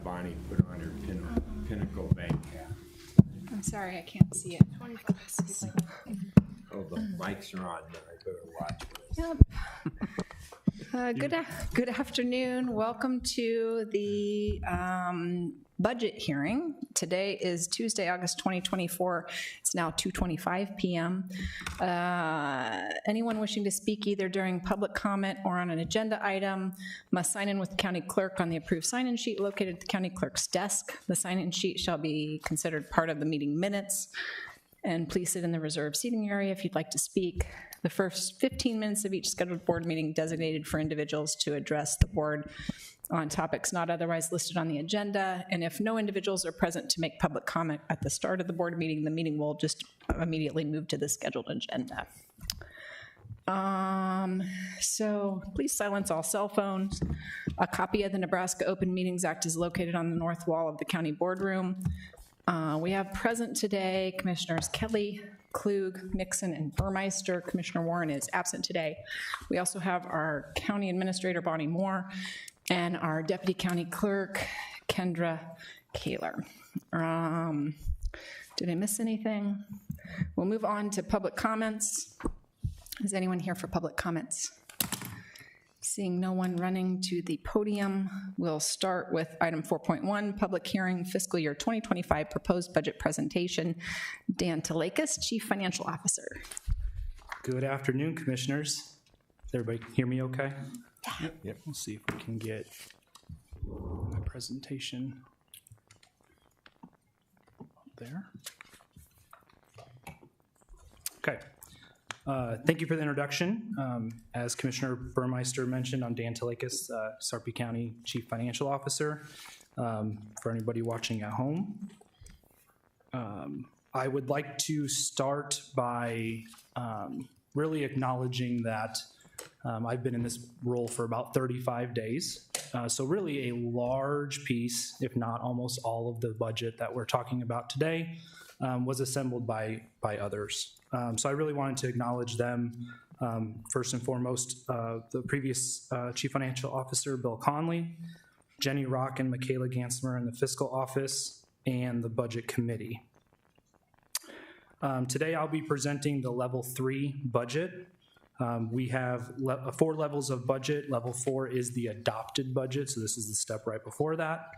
Bonnie put on her Pinnacle Bank hat. I'm sorry, I can't see it. My glasses. Oh, the mics are on there. I better watch this. Yep. Good afternoon. Welcome to the budget hearing. Today is Tuesday, August 2024. It's now 2:25 p.m. Anyone wishing to speak either during public comment or on an agenda item must sign in with the county clerk on the approved sign-in sheet located at the county clerk's desk. The sign-in sheet shall be considered part of the meeting minutes. And please sit in the reserved seating area if you'd like to speak. The first 15 minutes of each scheduled board meeting designated for individuals to address the board on topics not otherwise listed on the agenda. And if no individuals are present to make public comment at the start of the board meeting, the meeting will just immediately move to the scheduled agenda. So please silence all cell phones. A copy of the Nebraska Open Meetings Act is located on the north wall of the county boardroom. We have present today Commissioners Kelly, Klug, Nixon, and Burmeister. Commissioner Warren is absent today. We also have our County Administrator, Bonnie Moore, and our Deputy County Clerk, Kendra Kaler. Did I miss anything? We'll move on to public comments. Is anyone here for public comments? Seeing no one running to the podium, we'll start with item 4.1, public hearing, fiscal year 2025 proposed budget presentation. Dan Talakis, Chief Financial Officer. Good afternoon, Commissioners. Does everybody hear me okay? Yeah. Yep. We'll see if we can get my presentation up there. Okay. Thank you for the introduction. As Commissioner Burmeister mentioned, I'm Dan Talakis, Sarpy County Chief Financial Officer. For anybody watching at home, I would like to start by really acknowledging that I've been in this role for about 35 days. So really a large piece, if not almost all of the budget that we're talking about today was assembled by others. So I really wanted to acknowledge them. First and foremost, the previous Chief Financial Officer, Bill Conley, Jenny Rock and Michaela Gansmer in the Fiscal Office, and the Budget Committee. Today I'll be presenting the Level 3 budget. We have 4 levels of budget. Level 4 is the adopted budget, so this is the step right before that.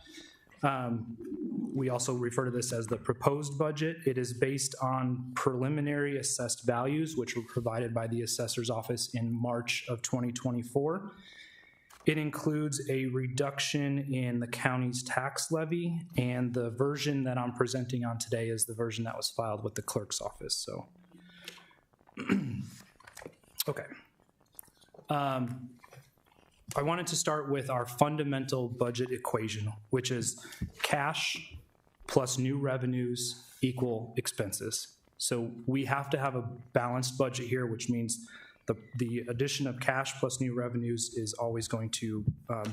We also refer to this as the proposed budget. It is based on preliminary assessed values, which were provided by the Assessor's Office in March of 2024. It includes a reduction in the county's tax levy, and the version that I'm presenting on today is the version that was filed with the clerk's office. So, okay. I wanted to start with our fundamental budget equation, which is cash plus new revenues equal expenses. So we have to have a balanced budget here, which means the addition of cash plus new revenues is always going to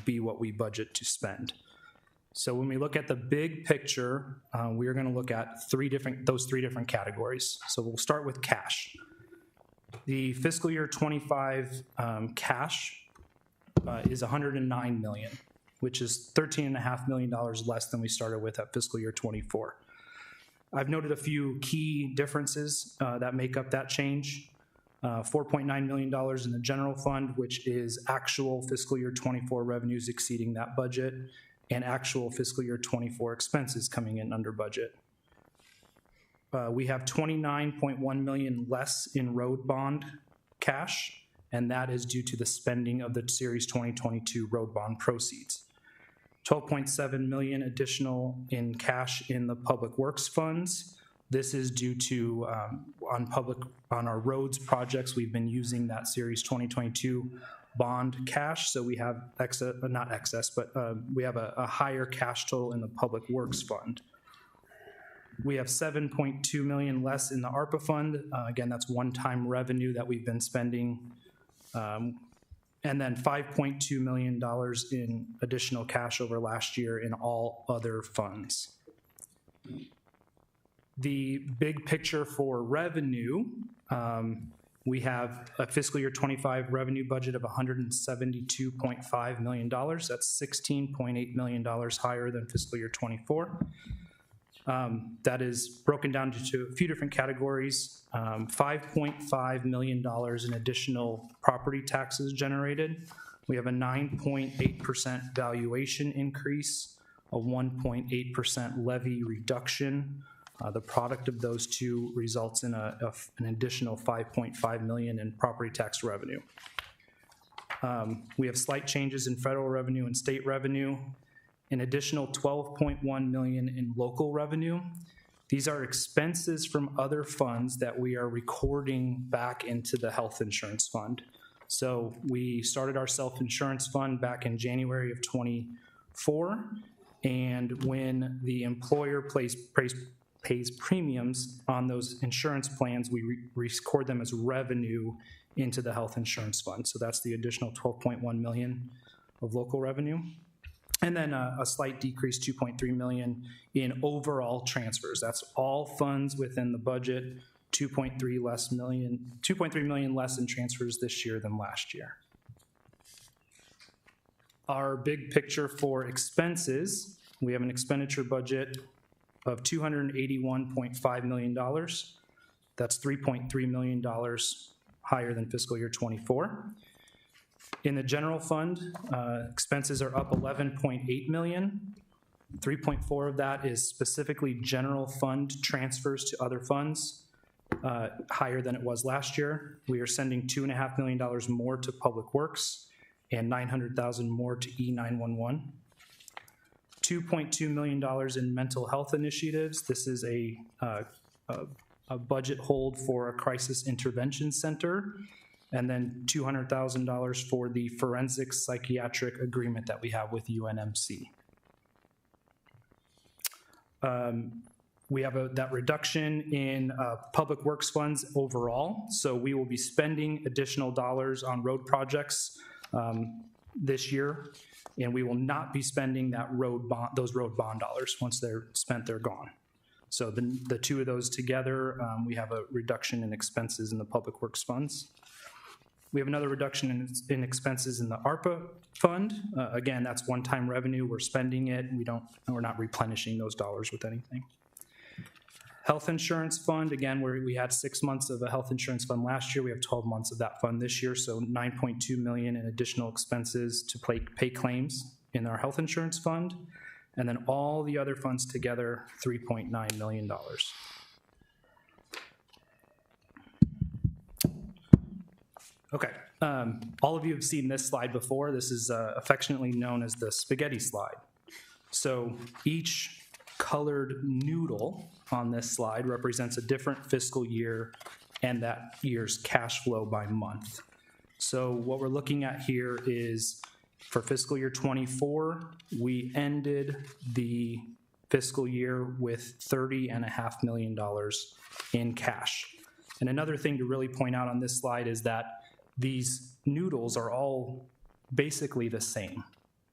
be what we budget to spend. So when we look at the big picture, we are going to look at those three different categories. So we'll start with cash. The fiscal year 25 cash is $109 million, which is $13.5 million less than we started with at fiscal year 24. I've noted a few key differences that make up that change. $4.9 million in the general fund, which is actual fiscal year 24 revenues exceeding that budget, and actual fiscal year 24 expenses coming in under budget. We have $29.1 million less in road bond cash, and that is due to the spending of the Series 2022 road bond proceeds. $12.7 million additional in cash in the public works funds. This is due to on our roads projects, we've been using that Series 2022 bond cash, so we have not excess, but we have a higher cash total in the public works fund. We have $7.2 million less in the ARPA fund. Again, that's one-time revenue that we've been spending. And then $5.2 million in additional cash over last year in all other funds. The big picture for revenue we have a fiscal year 25 revenue budget of $172.5 million. That's $16.8 million higher than fiscal year 24. That is broken down into a few different categories. $5.5 million in additional property taxes generated. We have a 9.8% valuation increase, a 1.8% levy reduction. The product of those two results in an additional $5.5 million in property tax revenue. We have slight changes in federal revenue and state revenue, an additional $12.1 million in local revenue. These are expenses from other funds that we are recording back into the health insurance fund. So we started our self-insurance fund back in January of 24, and when the employer pays premiums on those insurance plans, we record them as revenue into the health insurance fund. So that's the additional $12.1 million of local revenue. And then a slight decrease, $2.3 million in overall transfers. That's all funds within the budget, $2.3 million less in transfers this year than last year. Our big picture for expenses, we have an expenditure budget of $281.5 million. That's $3.3 million higher than fiscal year 24. In the general fund, expenses are up $11.8 million. 3.4 of that is specifically general fund transfers to other funds, higher than it was last year. We are sending $2.5 million more to Public Works and $900,000 more to E911. $2.2 million in mental health initiatives. This is a budget hold for a crisis intervention center, and then $200,000 for the forensic psychiatric agreement that we have with UNMC. We have that reduction in public works funds overall, so we will be spending additional dollars on road projects this year, and we will not be spending those road bond dollars. Once they're spent, they're gone. So the two of those together, we have a reduction in expenses in the public works funds. We have another reduction in expenses in the ARPA fund. Again, that's one-time revenue. We're spending it. We're not replenishing those dollars with anything. Health insurance fund, again, where we had 6 months of a health insurance fund last year, we have 12 months of that fund this year, so $9.2 million in additional expenses to pay claims in our health insurance fund, and then all the other funds together, $3.9 million. Okay, all of you have seen this slide before. This is affectionately known as the spaghetti slide. So each colored noodle on this slide represents a different fiscal year and that year's cash flow by month. So what we're looking at here is for fiscal year 24, we ended the fiscal year with $30.5 million in cash. And another thing to really point out on this slide is that these noodles are all basically the same.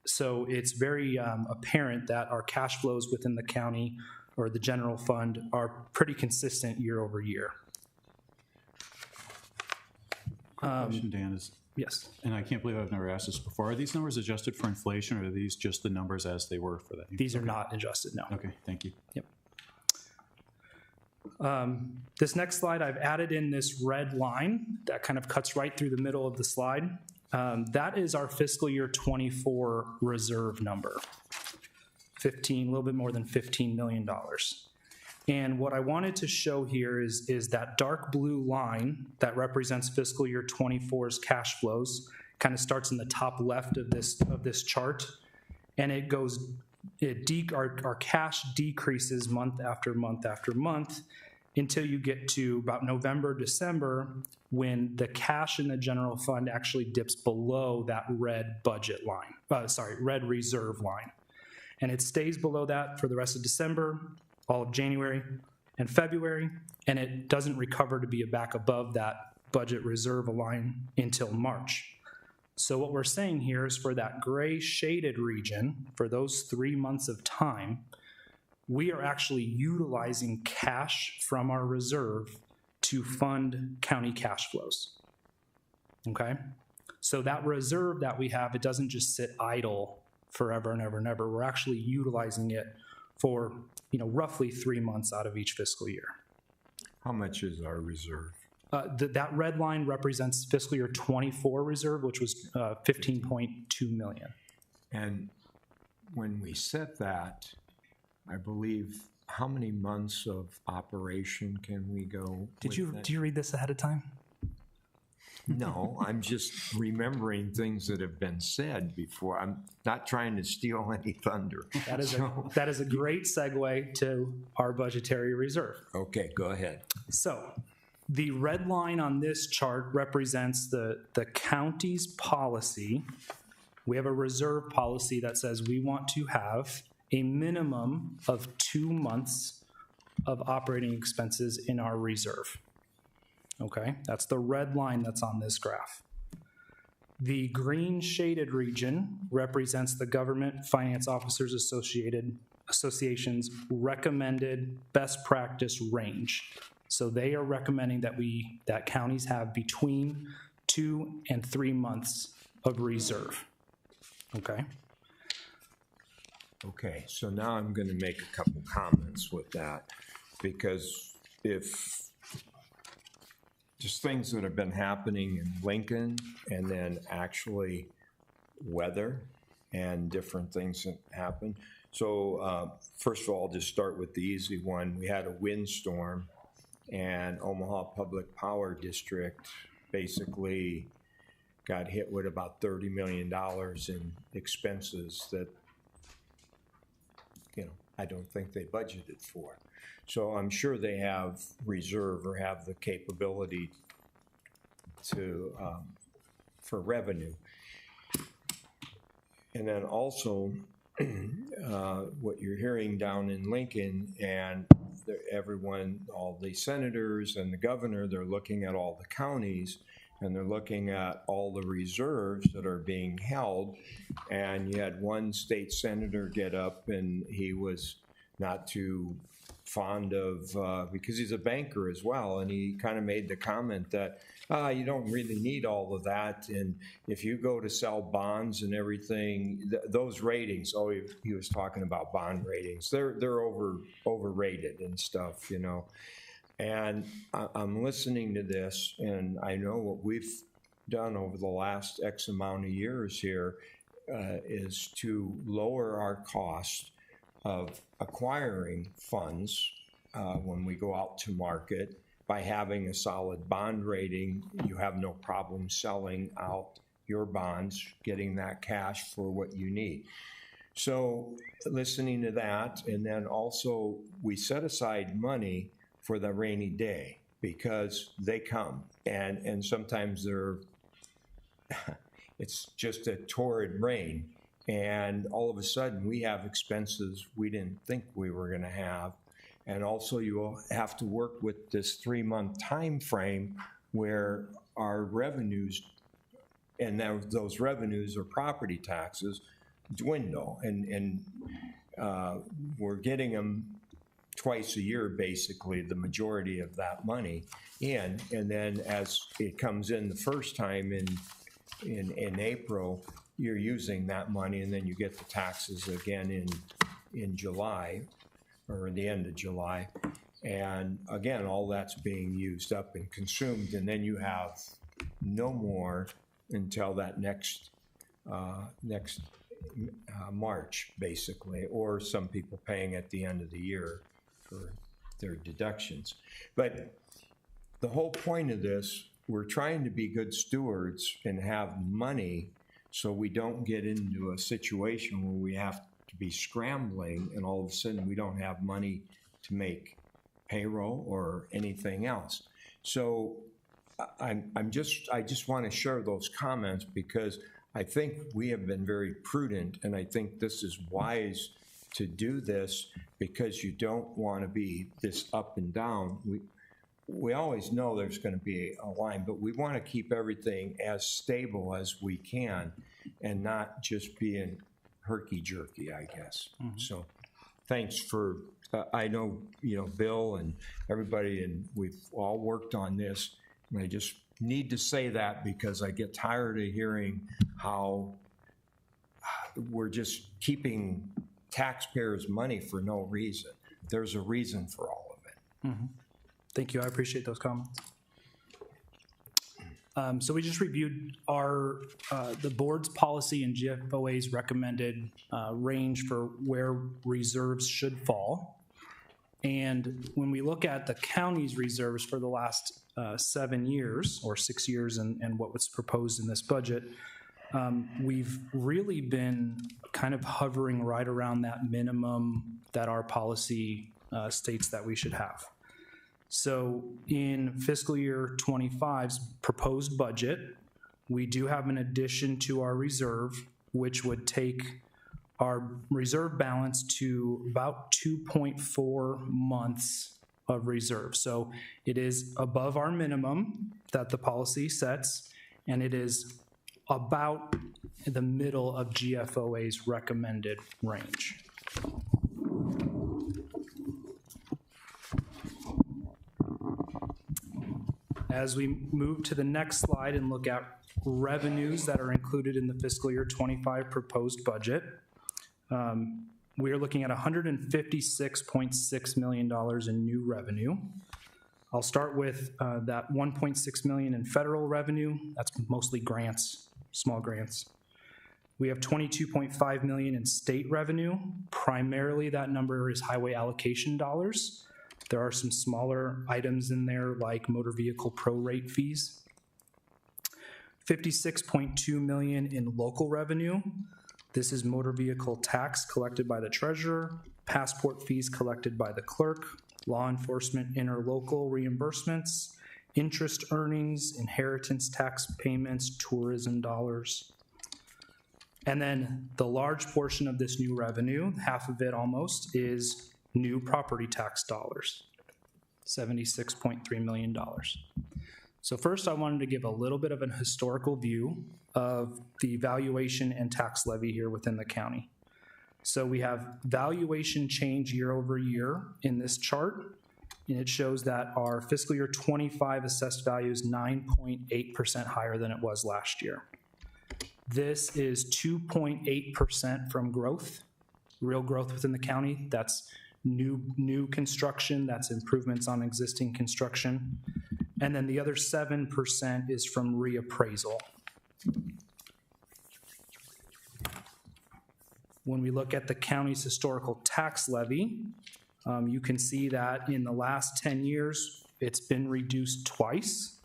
So it's very apparent that our cash flows within the county or the general fund are pretty consistent year over year. Question, Dan, is, yes. And I can't believe I've never asked this before. Are these numbers adjusted for inflation, or are these just the numbers as they were for that? These are not adjusted, no. Okay, thank you. Yep. This next slide, I've added in this red line that kind of cuts right through the middle of the slide. That is our fiscal year 24 reserve number, a little bit more than $15 million. And what I wanted to show here is that dark blue line that represents fiscal year 24's cash flows, kind of starts in the top left of this chart, and it goes, our cash decreases month after month after month until you get to about November, December, when the cash in the general fund actually dips below that red budget line, red reserve line. And it stays below that for the rest of December, all of January and February, and it doesn't recover to be back above that budget reserve line until March. So what we're saying here is for that gray shaded region, for those 3 months of time, we are actually utilizing cash from our reserve to fund county cash flows. Okay? So that reserve that we have, it doesn't just sit idle forever and ever and ever. We're actually utilizing it for, roughly 3 months out of each fiscal year. How much is our reserve? That red line represents fiscal year 24 reserve, which was 15.2 million. And when we set that, I believe, how many months of operation can we go? Do you read this ahead of time? No, I'm just remembering things that have been said before. I'm not trying to steal any thunder. That is a great segue to our budgetary reserve. Okay, go ahead. So the red line on this chart represents the county's policy. We have a reserve policy that says we want to have a minimum of 2 months of operating expenses in our reserve. Okay, that's the red line that's on this graph. The green shaded region represents the Government Finance Officers Association's recommended best practice range. So they are recommending that counties have between 2 and 3 months of reserve. Okay. Okay, so now I'm going to make a couple comments with that, because if just things that have been happening in Lincoln, and then actually weather and different things that happen. So first of all, just start with the easy one. We had a windstorm, and Omaha Public Power District basically got hit with about $30 million in expenses that, I don't think they budgeted for. So I'm sure they have reserve or have the capability to for revenue. And then also what you're hearing down in Lincoln, and everyone, all the senators and the governor, they're looking at all the counties, and they're looking at all the reserves that are being held. And you had one state senator get up, and he was not too fond of, because he's a banker as well, and he kind of made the comment that you don't really need all of that, and if you go to sell bonds and everything, those ratings, he was talking about bond ratings, they're overrated and stuff, and I'm listening to this, and I know what we've done over the last X amount of years here is to lower our cost of acquiring funds when we go out to market. By having a solid bond rating, you have no problem selling out your bonds, getting that cash for what you need. So listening to that, and then also we set aside money for the rainy day, because they come, and sometimes it's just a torrid rain, and all of a sudden we have expenses we didn't think we were going to have. And also you will have to work with this 3-month time frame where our revenues, and those revenues are property taxes, dwindle, and we're getting them twice a year, basically, the majority of that money in, and then as it comes in the first time in April, you're using that money, and then you get the taxes again in July, or the end of July, and again, all that's being used up and consumed, and then you have no more until that next March, basically, or some people paying at the end of the year for their deductions. But the whole point of this, we're trying to be good stewards and have money so we don't get into a situation where we have to be scrambling and all of a sudden we don't have money to make payroll or anything else. So I just want to share those comments because I think we have been very prudent, and I think this is wise to do this because you don't want to be this up and down. We always know there's going to be a line, but we want to keep everything as stable as we can and not just being herky-jerky, I guess. Mm-hmm. So thanks for, I know, Bill and everybody, and we've all worked on this. And I just need to say that because I get tired of hearing how we're just keeping taxpayers' money for no reason. There's a reason for all of it. Thank you, I appreciate those comments. So we just reviewed the board's policy and GFOA's recommended range for where reserves should fall. And when we look at the county's reserves for the last 7 years, or 6 years, and what was proposed in this budget, we've really been kind of hovering right around that minimum that our policy states that we should have. So in fiscal year 25's proposed budget, we do have an addition to our reserve, which would take our reserve balance to about 2.4 months of reserve. So it is above our minimum that the policy sets, and it is about the middle of GFOA's recommended range. As we move to the next slide and look at revenues that are included in the fiscal year 25 proposed budget, we are looking at $156.6 million in new revenue. I'll start with that $1.6 million in federal revenue. That's mostly grants, small grants. We have $22.5 million in state revenue. Primarily, that number is highway allocation dollars. There are some smaller items in there like motor vehicle prorate fees. $56.2 million in local revenue. This is motor vehicle tax collected by the treasurer, passport fees collected by the clerk, law enforcement interlocal reimbursements, interest earnings, inheritance tax payments, tourism dollars. And then the large portion of this new revenue, half of it almost, is new property tax dollars, $76.3 million. So first I wanted to give a little bit of an historical view of the valuation and tax levy here within the county. So we have valuation change year over year in this chart, and it shows that our fiscal year 25 assessed value is 9.8% higher than it was last year. This is 2.8% from growth, real growth within the county. That's new construction, that's improvements on existing construction. And then the other 7% is from reappraisal. When we look at the county's historical tax levy, you can see that in the last 10 years, it's been reduced twice.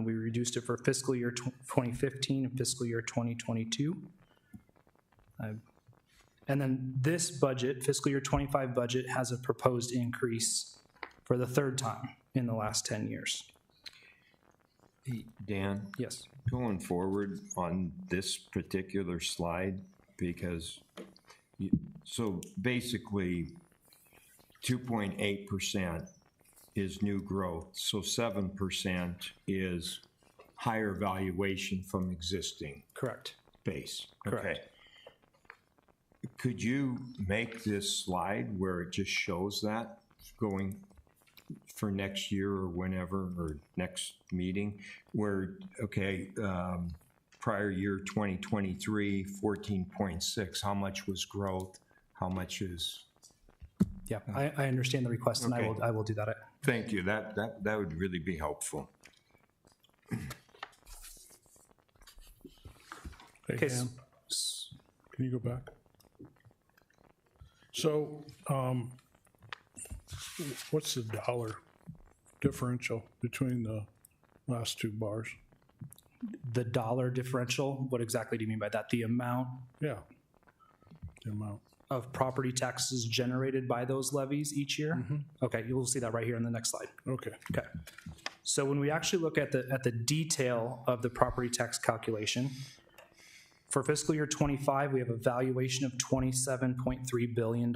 We reduced it for fiscal year 2015 and fiscal year 2022. And then this budget, fiscal year 25 budget, has a proposed increase for the third time in the last 10 years. Hey, Dan? Yes. Going forward on this particular slide, because, so basically 2.8% is new growth, so 7% is higher valuation from existing Correct. base. Correct. Okay. Could you make this slide where it just shows that going for next year or whenever, or next meeting, where, okay, prior year 2023, 14.6, how much was growth, how much is? Yeah, I understand the request, and Okay. I will do that. Thank you, that would really be helpful. Hey, Okay. Dan, can you go back? So, what's the dollar differential between the last two bars? The dollar differential, what exactly do you mean by that? The amount Yeah, the amount. of property taxes generated by those levies each year? Okay, you'll see that right here in the next slide. Okay, Okay. So when we actually look at the detail of the property tax calculation, for fiscal year 25, we have a valuation of $27.3 billion,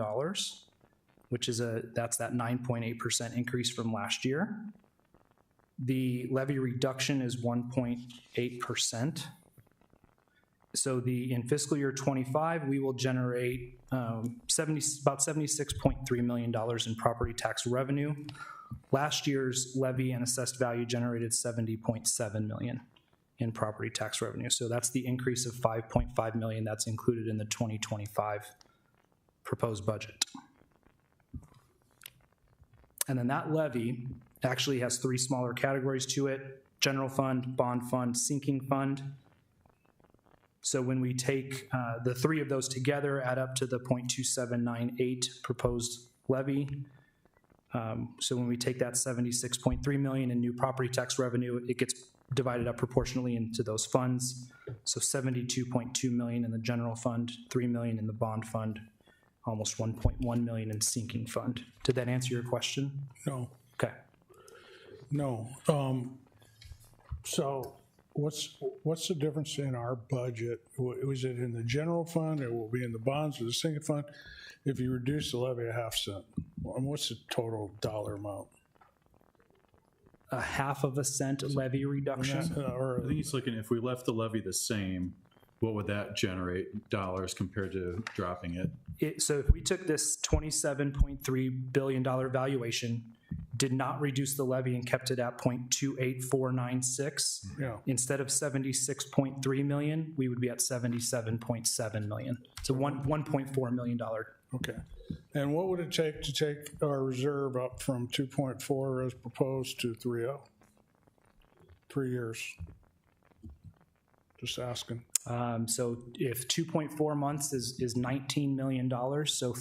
which is that's that 9.8% increase from last year. The levy reduction is 1.8%. in fiscal year '25, we will generate about $76.3 million in property tax revenue. Last year's levy and assessed value generated $70.7 million in property tax revenue. So that's the increase of $5.5 million that's included in the 2025 proposed budget. And then that levy actually has three smaller categories to it: general fund, bond fund, sinking fund. So when we take the three of those together, add up to the 0.2798 proposed levy. So when we take that $76.3 million in new property tax revenue, it gets divided up proportionally into those funds. So $72.2 million in the general fund, $3 million in the bond fund, almost $1.1 million in sinking fund. Did that answer your question? No, Okay. no. So what's the difference in our budget? Was it in the general fund, or will it be in the bonds or the sinking fund? If you reduce the levy a half cent, and what's the total dollar amount? A 1/2 cent levy reduction. Or I think he's looking, if we left the levy the same, what would that generate dollars compared to dropping it? So if we took this $27.3 billion valuation, did not reduce the levy and kept it at 0.28496, yeah, instead of 76.3 million, we would be at 77.7 million. So $1.4 million. okay. And what would it take to take our reserve up from 2.4 as proposed to 3.0? 3 years. Just asking. So if 2.4 months is $19 million, so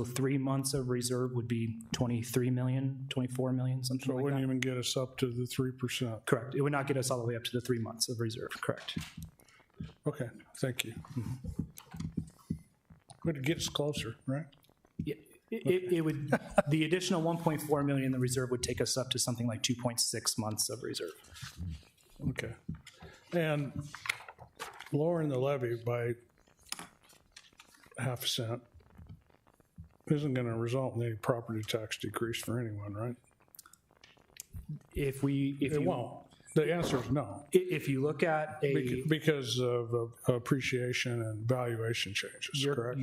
3 months of reserve would be 23 million, 24 million, something So it like wouldn't that. even get us up to the 3%. Correct. It would not get us all the way up to the 3 months of reserve. Correct. Okay, thank you. But it gets closer, right? It would, the additional 1.4 million in the reserve would take us up to something like 2.6 months of reserve. Okay. And lowering the levy by 1/2 cent isn't going to result in any property tax decrease for anyone, right? If It you won't. The answer is no, if you look at because of appreciation and valuation changes, correct?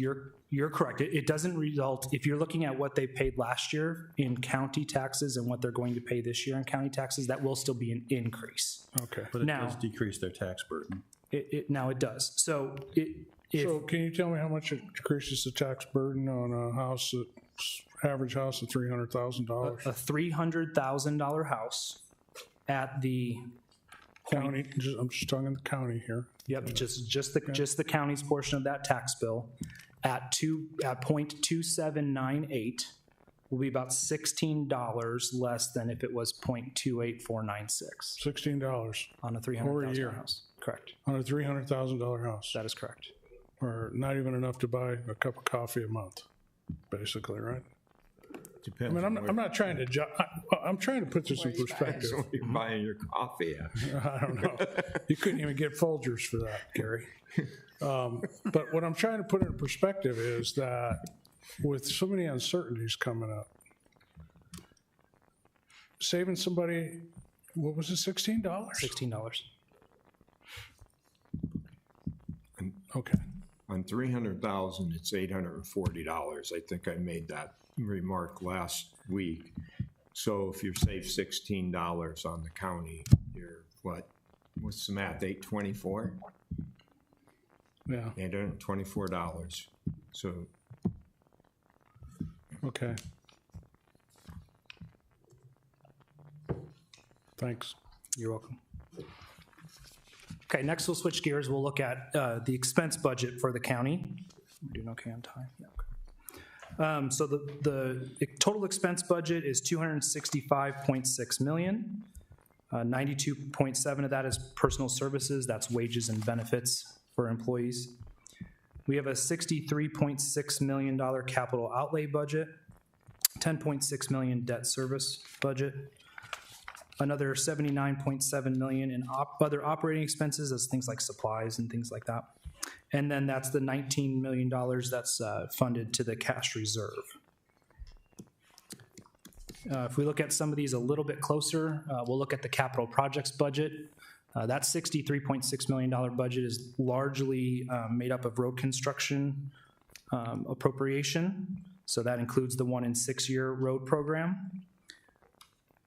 you're correct. It doesn't result, if you're looking at what they paid last year in county taxes and what they're going to pay this year in county taxes, that will still be an increase. Okay. But it Now- does decrease their tax burden. Now it does. So So can you tell me how much it decreases the tax burden on a house, average house of $300,000? a $300,000 house at the County, I'm just talking the county here. Yep, just the county's portion of that tax bill at 0.2798 will be about $16 less than if it was 0.28496 $16 on a Over a $300,000 year. house. Correct. on a $300,000 house, That is correct. or not even enough to buy a cup of coffee a month, basically, right? I Depends mean, on I'm not trying to I'm trying to put this in perspective. where you're buying your coffee at. I don't know. You couldn't even get Folgers for that, Gary. But what I'm trying to put in perspective is that with so many uncertainties coming up, saving somebody, what was it, $16? $16. Okay. On 300,000, it's $840. I think I made that remark last week. So if you save $16 on the county, you're what's the math, 824? Yeah, $824. So okay. Thanks. You're welcome. Okay, next we'll switch gears. We'll look at the expense budget for the county. We're doing okay on time? Yeah, okay. So the total expense budget is $265.6 million. 92.7 of that is personal services. That's wages and benefits for employees. We have a $63.6 million capital outlay budget, $10.6 million debt service budget, another $79.7 million in other operating expenses, that's things like supplies and things like that. And then that's the $19 million that's funded to the cash reserve. If we look at some of these a little bit closer, we'll look at the capital projects budget. That $63.6 million budget is largely made up of road construction appropriation. So that includes the 1 and 6 year road program.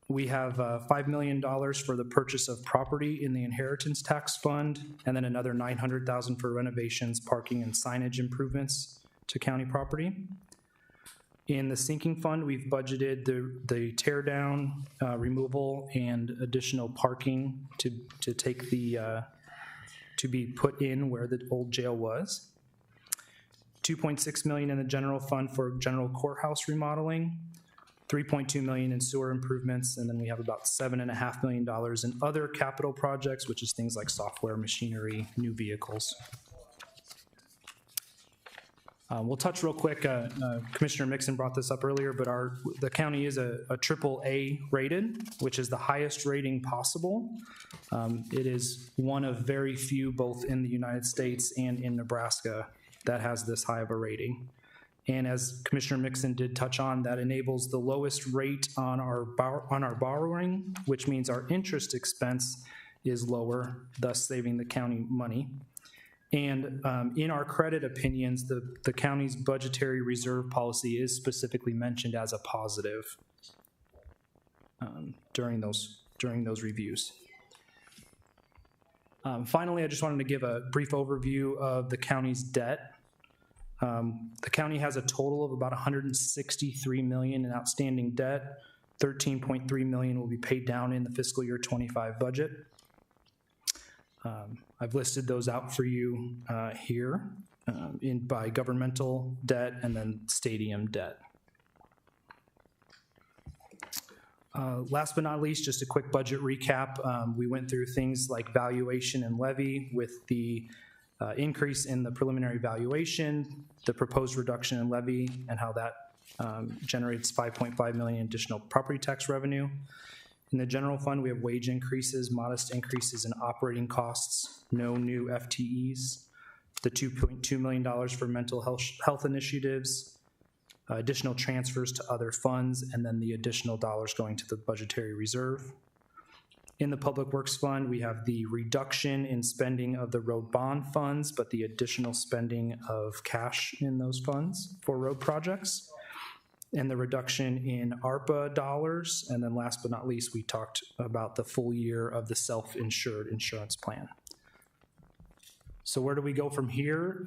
We have $5 million for the purchase of property in the inheritance tax fund, and then another $900,000 for renovations, parking, and signage improvements to county property. In the sinking fund, we've budgeted the tear down, removal, and additional parking to take the to be put in where the old jail was. $2.6 million in the general fund for general courthouse remodeling, $3.2 million in sewer improvements, and then we have about $7.5 million in other capital projects, which is things like software, machinery, new vehicles. We'll touch real quick. Commissioner Mixon brought this up earlier, but the county is a AAA rated, which is the highest rating possible. It is one of very few, both in the United States and in Nebraska, that has this high of a rating. And as Commissioner Mixon did touch on, that enables the lowest rate on our borrowing, which means our interest expense is lower, thus saving the county money. And in our credit opinions, the county's budgetary reserve policy is specifically mentioned as a positive during those reviews. Finally, I just wanted to give a brief overview of the county's debt. The county has a total of about $163 million in outstanding debt. $13.3 million will be paid down in the fiscal year 25 budget. I've listed those out for you here by governmental debt and then stadium debt. Last but not least, just a quick budget recap. We went through things like valuation and levy with the increase in the preliminary valuation, the proposed reduction in levy, and how that generates $5.5 million additional property tax revenue. In the general fund, we have wage increases, modest increases in operating costs, no new FTEs, the $2.2 million for mental health initiatives, additional transfers to other funds, and then the additional dollars going to the budgetary reserve. In the Public Works Fund, we have the reduction in spending of the road bond funds, but the additional spending of cash in those funds for road projects, and the reduction in ARPA dollars. And then last but not least, we talked about the full year of the self-insured insurance plan. So where do we go from here?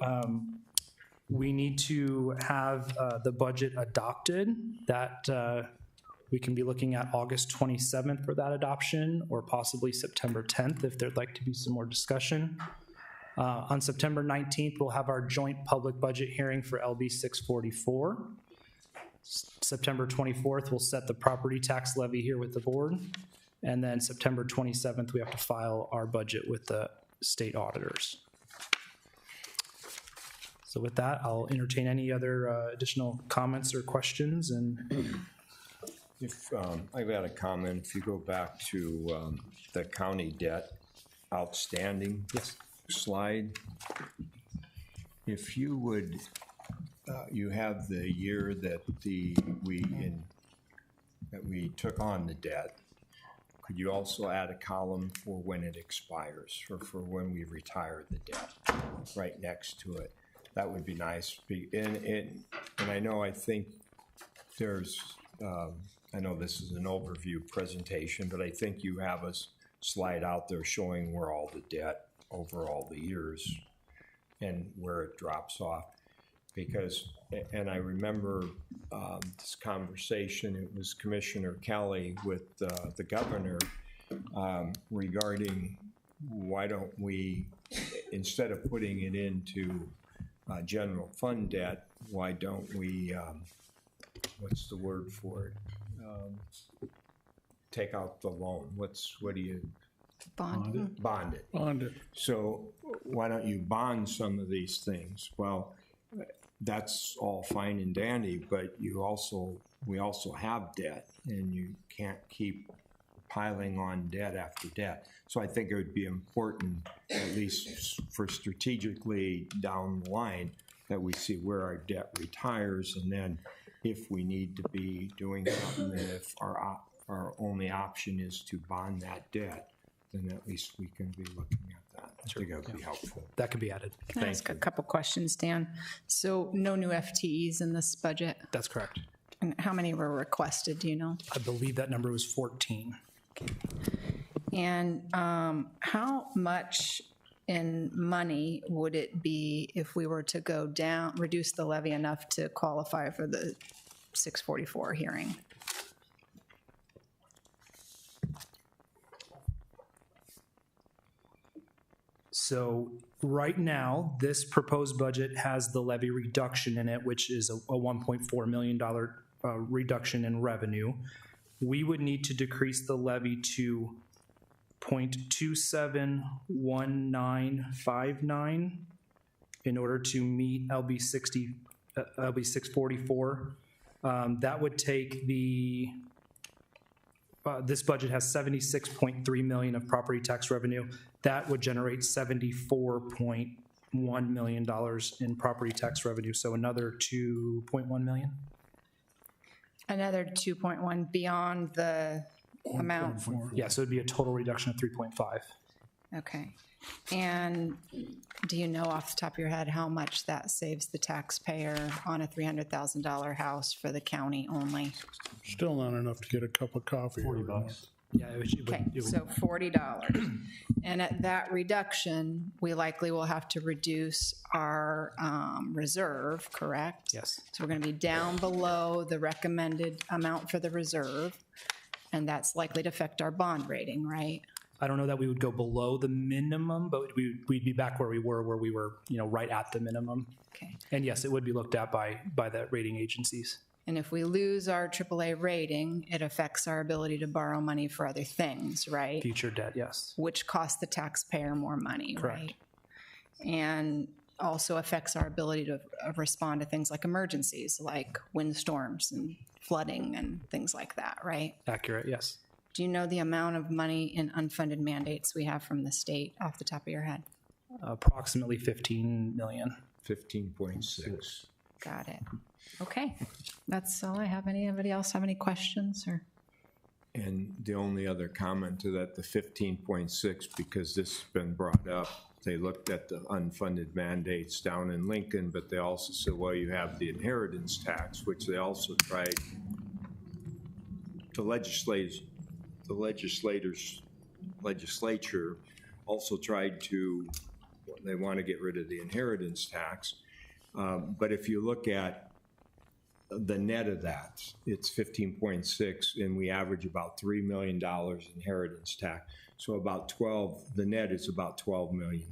We need to have the budget adopted. That we can be looking at August 27th for that adoption, or possibly September 10th if there'd like to be some more discussion. On September 19th, we'll have our joint public budget hearing for LB 644. September 24th, we'll set the property tax levy here with the board. And then September 27th, we have to file our budget with the state auditors. So with that, I'll entertain any other additional comments or questions. And If I've got a comment, if you go back to the county debt outstanding slide, if you would, you have the year that we took on the debt. Could you also add a column for when it expires, or for when we retire the debt, right next to it? That would be nice. And I think there's, I know this is an overview presentation, but I think you have a slide out there showing where all the debt over all the years and where it drops off. Because, and I remember this conversation, it was Commissioner Kelly with the governor regarding why don't we, instead of putting it into general fund debt, why don't we, what's the word for it? Take out the loan. What do you? Bond. Bond it. Bond it. So why don't you bond some of these things? Well, that's all fine and dandy, but we also have debt, and you can't keep piling on debt after debt. So I think it would be important, at least for strategically down the line, that we see where our debt retires, and then if we need to be doing something, if our only option is to bond that debt, then at least we can be looking at that. I think that would be helpful. That could be added. Can I ask a couple questions, Dan? So no new FTEs in this budget? That's correct. And how many were requested, do you know? I believe that number was 14. And how much in money would it be if we were to go down, reduce the levy enough to qualify for the 644 hearing? So right now, this proposed budget has the levy reduction in it, which is a $1.4 million reduction in revenue. We would need to decrease the levy to 0.271959 in order to meet LB 644. That would take the this budget has 76.3 million of property tax revenue. That would generate $74.1 million in property tax revenue, so another 2.1 million. Another 2.1 beyond the amount? Yeah, so it'd be a total reduction of 3.5. Okay. And do you know off the top of your head how much that saves the taxpayer on a $300,000 house for the county only? Still not enough to get a cup of coffee. $40. Yeah, it would, Okay, it would- so $40. And at that reduction, we likely will have to reduce our reserve, correct? yes. So we're going to be down below the recommended amount for the reserve, and that's likely to affect our bond rating, right? I don't know that we would go below the minimum, but we'd be back where we were, right at the minimum. Okay. And yes, it would be looked at by the rating agencies. And if we lose our AAA rating, it affects our ability to borrow money for other things, right? Future debt, yes. Which costs the taxpayer more money, Correct. right? And also affects our ability to respond to things like emergencies, like windstorms and flooding and things like that, right? Accurate, yes. Do you know the amount of money in unfunded mandates we have from the state off the top of your head? Approximately 15 million. 15.6. Got it. Okay, that's all I have. Anybody else have any questions or? And the only other comment to that, the 15.6, because this has been brought up, they looked at the unfunded mandates down in Lincoln, but they also said, well, you have the inheritance tax, which they also tried to legislature also tried to, they want to get rid of the inheritance tax. But if you look at the net of that, it's 15.6, and we average about $3 million inheritance tax. So about 12, the net is about 12.6 million.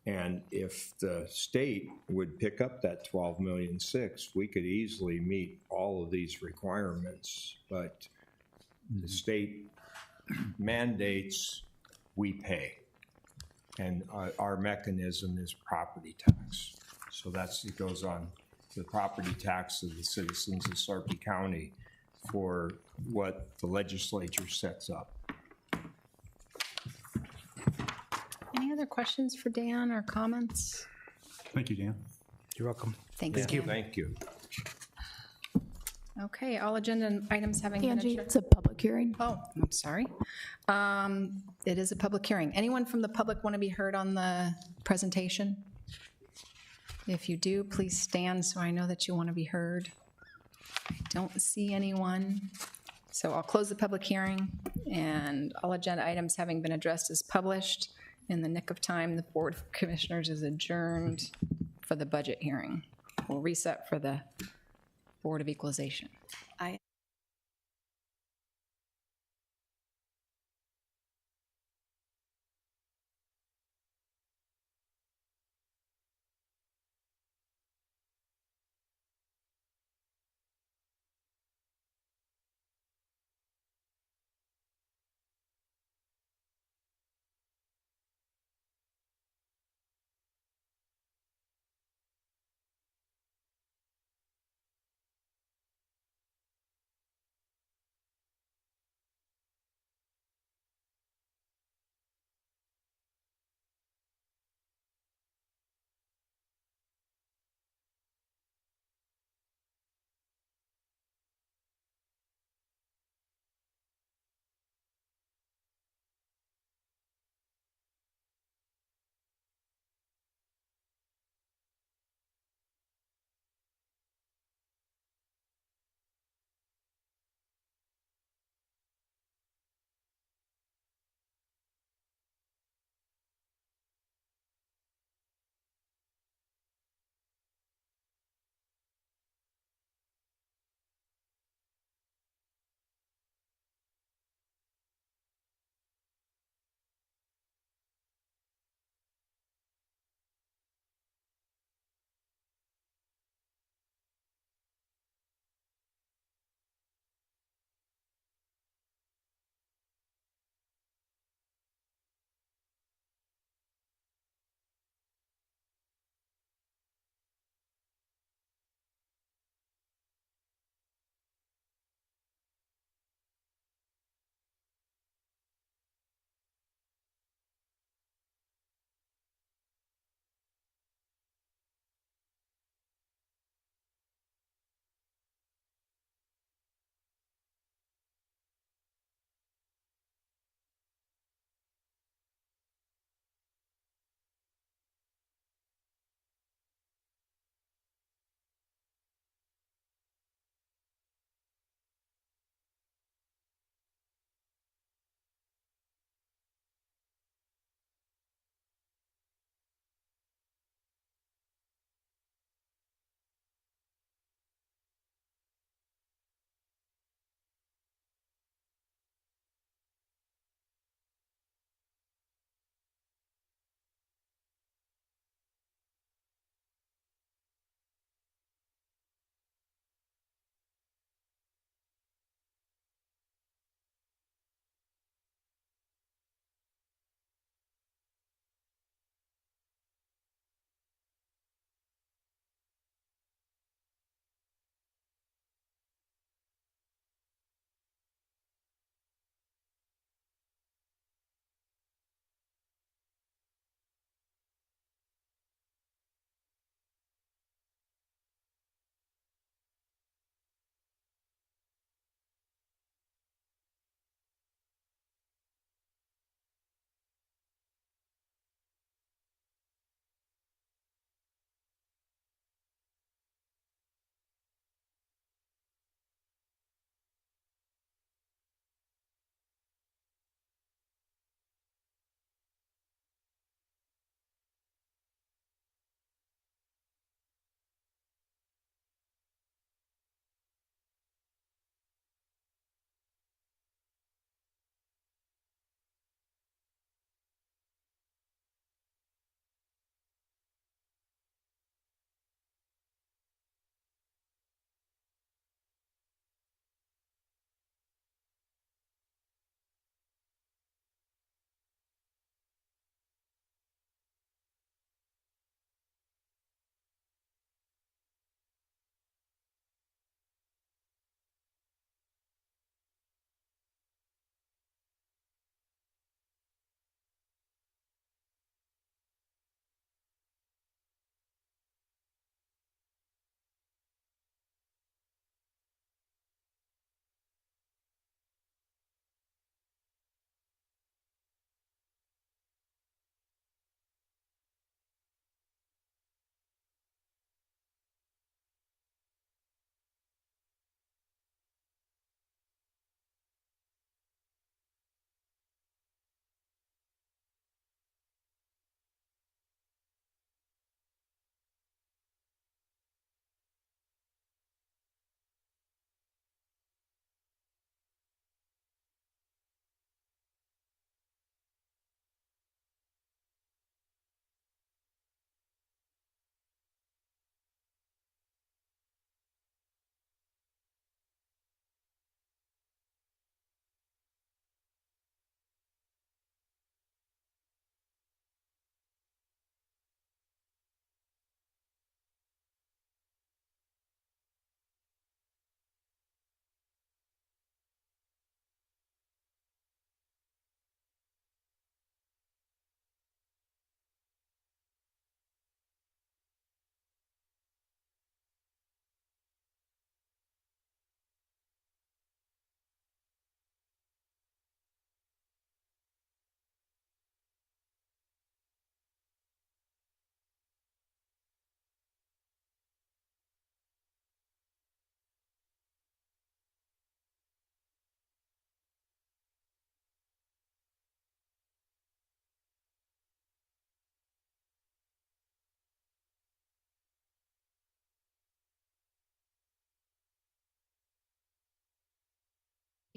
And if the state would pick up that 12.6 million, we could easily meet all of these requirements. But the state mandates, we pay. And our mechanism is property tax. So it goes on the property tax of the citizens of Sarpy County for what the legislature sets up. Any other questions for Dan or comments? Thank you, Dan. You're welcome. Thanks, Dan. Thank you. Okay, all agenda items having been Angie, adjourned. it's a public hearing. Oh, I'm sorry. It is a public hearing. Anyone from the public want to be heard on the presentation? If you do, please stand so I know that you want to be heard. I don't see anyone. So I'll close the public hearing, and all agenda items having been addressed is published. In the nick of time, the Board of Commissioners is adjourned for the budget hearing. We'll reset for the Board of Equalization.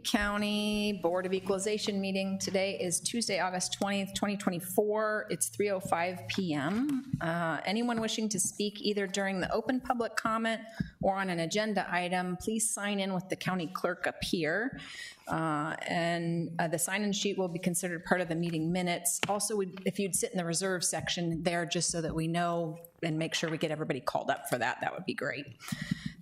County Board of Equalization meeting. Today is Tuesday, August 20th, 2024. It's 3:05 p.m. Anyone wishing to speak either during the open public comment or on an agenda item, please sign in with the county clerk up here. The sign-in sheet will be considered part of the meeting minutes. Also, if you'd sit in the reserve section there, just so that we know and make sure we get everybody called up for that, that would be great.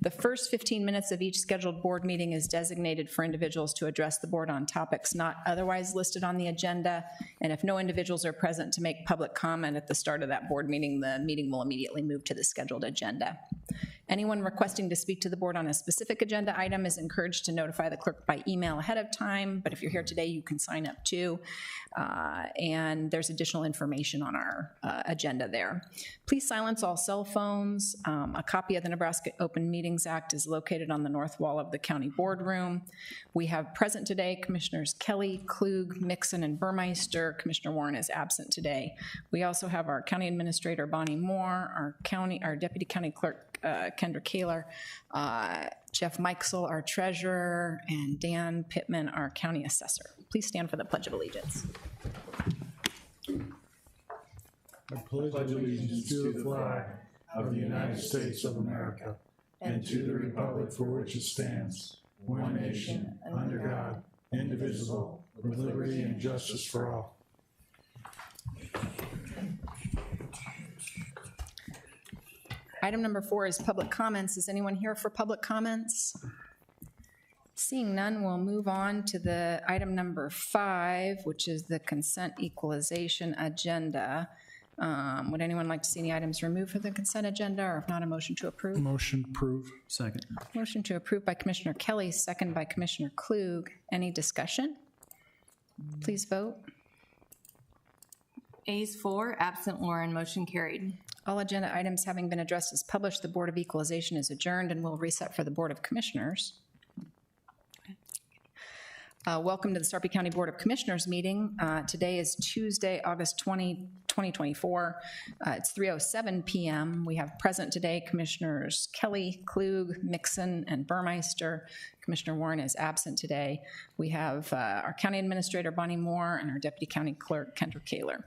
The first 15 minutes of each scheduled board meeting is designated for individuals to address the board on topics not otherwise listed on the agenda. And if no individuals are present to make public comment at the start of that board meeting, the meeting will immediately move to the scheduled agenda. Anyone requesting to speak to the board on a specific agenda item is encouraged to notify the clerk by email ahead of time, but if you're here today, you can sign up too. And there's additional information on our agenda there. Please silence all cell phones. A copy of the Nebraska Open Meetings Act is located on the north wall of the county boardroom. We have present today Commissioners Kelly, Klug, Mixon, and Burmeister. Commissioner Warren is absent today. We also have our County Administrator Bonnie Moore, our Deputy County Clerk Kendra Kaler, Jeff Mikesel, our Treasurer, and Dan Pittman, our County Assessor. Please stand for the Pledge of Allegiance. I pledge allegiance to the flag of the United States of America and to the republic for which it stands, one nation, under God, indivisible, with liberty and justice for all. Item number 4 is public comments. Is anyone here for public comments? Seeing none, we'll move on to the item number 5, which is the consent equalization agenda. Would anyone like to see any items removed from the consent agenda, or if not, a motion to approve? Motion approved. Second. Motion to approve by Commissioner Kelly, second by Commissioner Klug. Any discussion? Please vote. Ayes 4, absent Lauren, motion carried. All agenda items having been addressed as published, the Board of Equalization is adjourned and will reset for the Board of Commissioners. Welcome to the Sarpy County Board of Commissioners meeting. Today is Tuesday, August 20, 2024. It's 3:07 p.m. We have present today Commissioners Kelly, Klug, Mixon, and Burmeister. Commissioner Warren is absent today. We have our County Administrator Bonnie Moore and our Deputy County Clerk Kendra Kaler.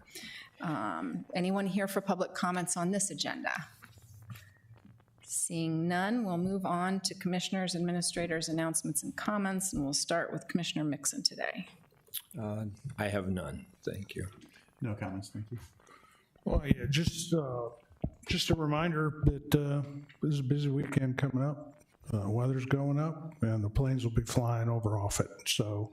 Anyone here for public comments on this agenda? Seeing none, we'll move on to Commissioners, Administrators, announcements, and comments, and we'll start with Commissioner Mixon today. I have none, thank you. No comments, thank you. Well, yeah, just a reminder that this is a busy weekend coming up. Weather's going up, and the planes will be flying over off it. So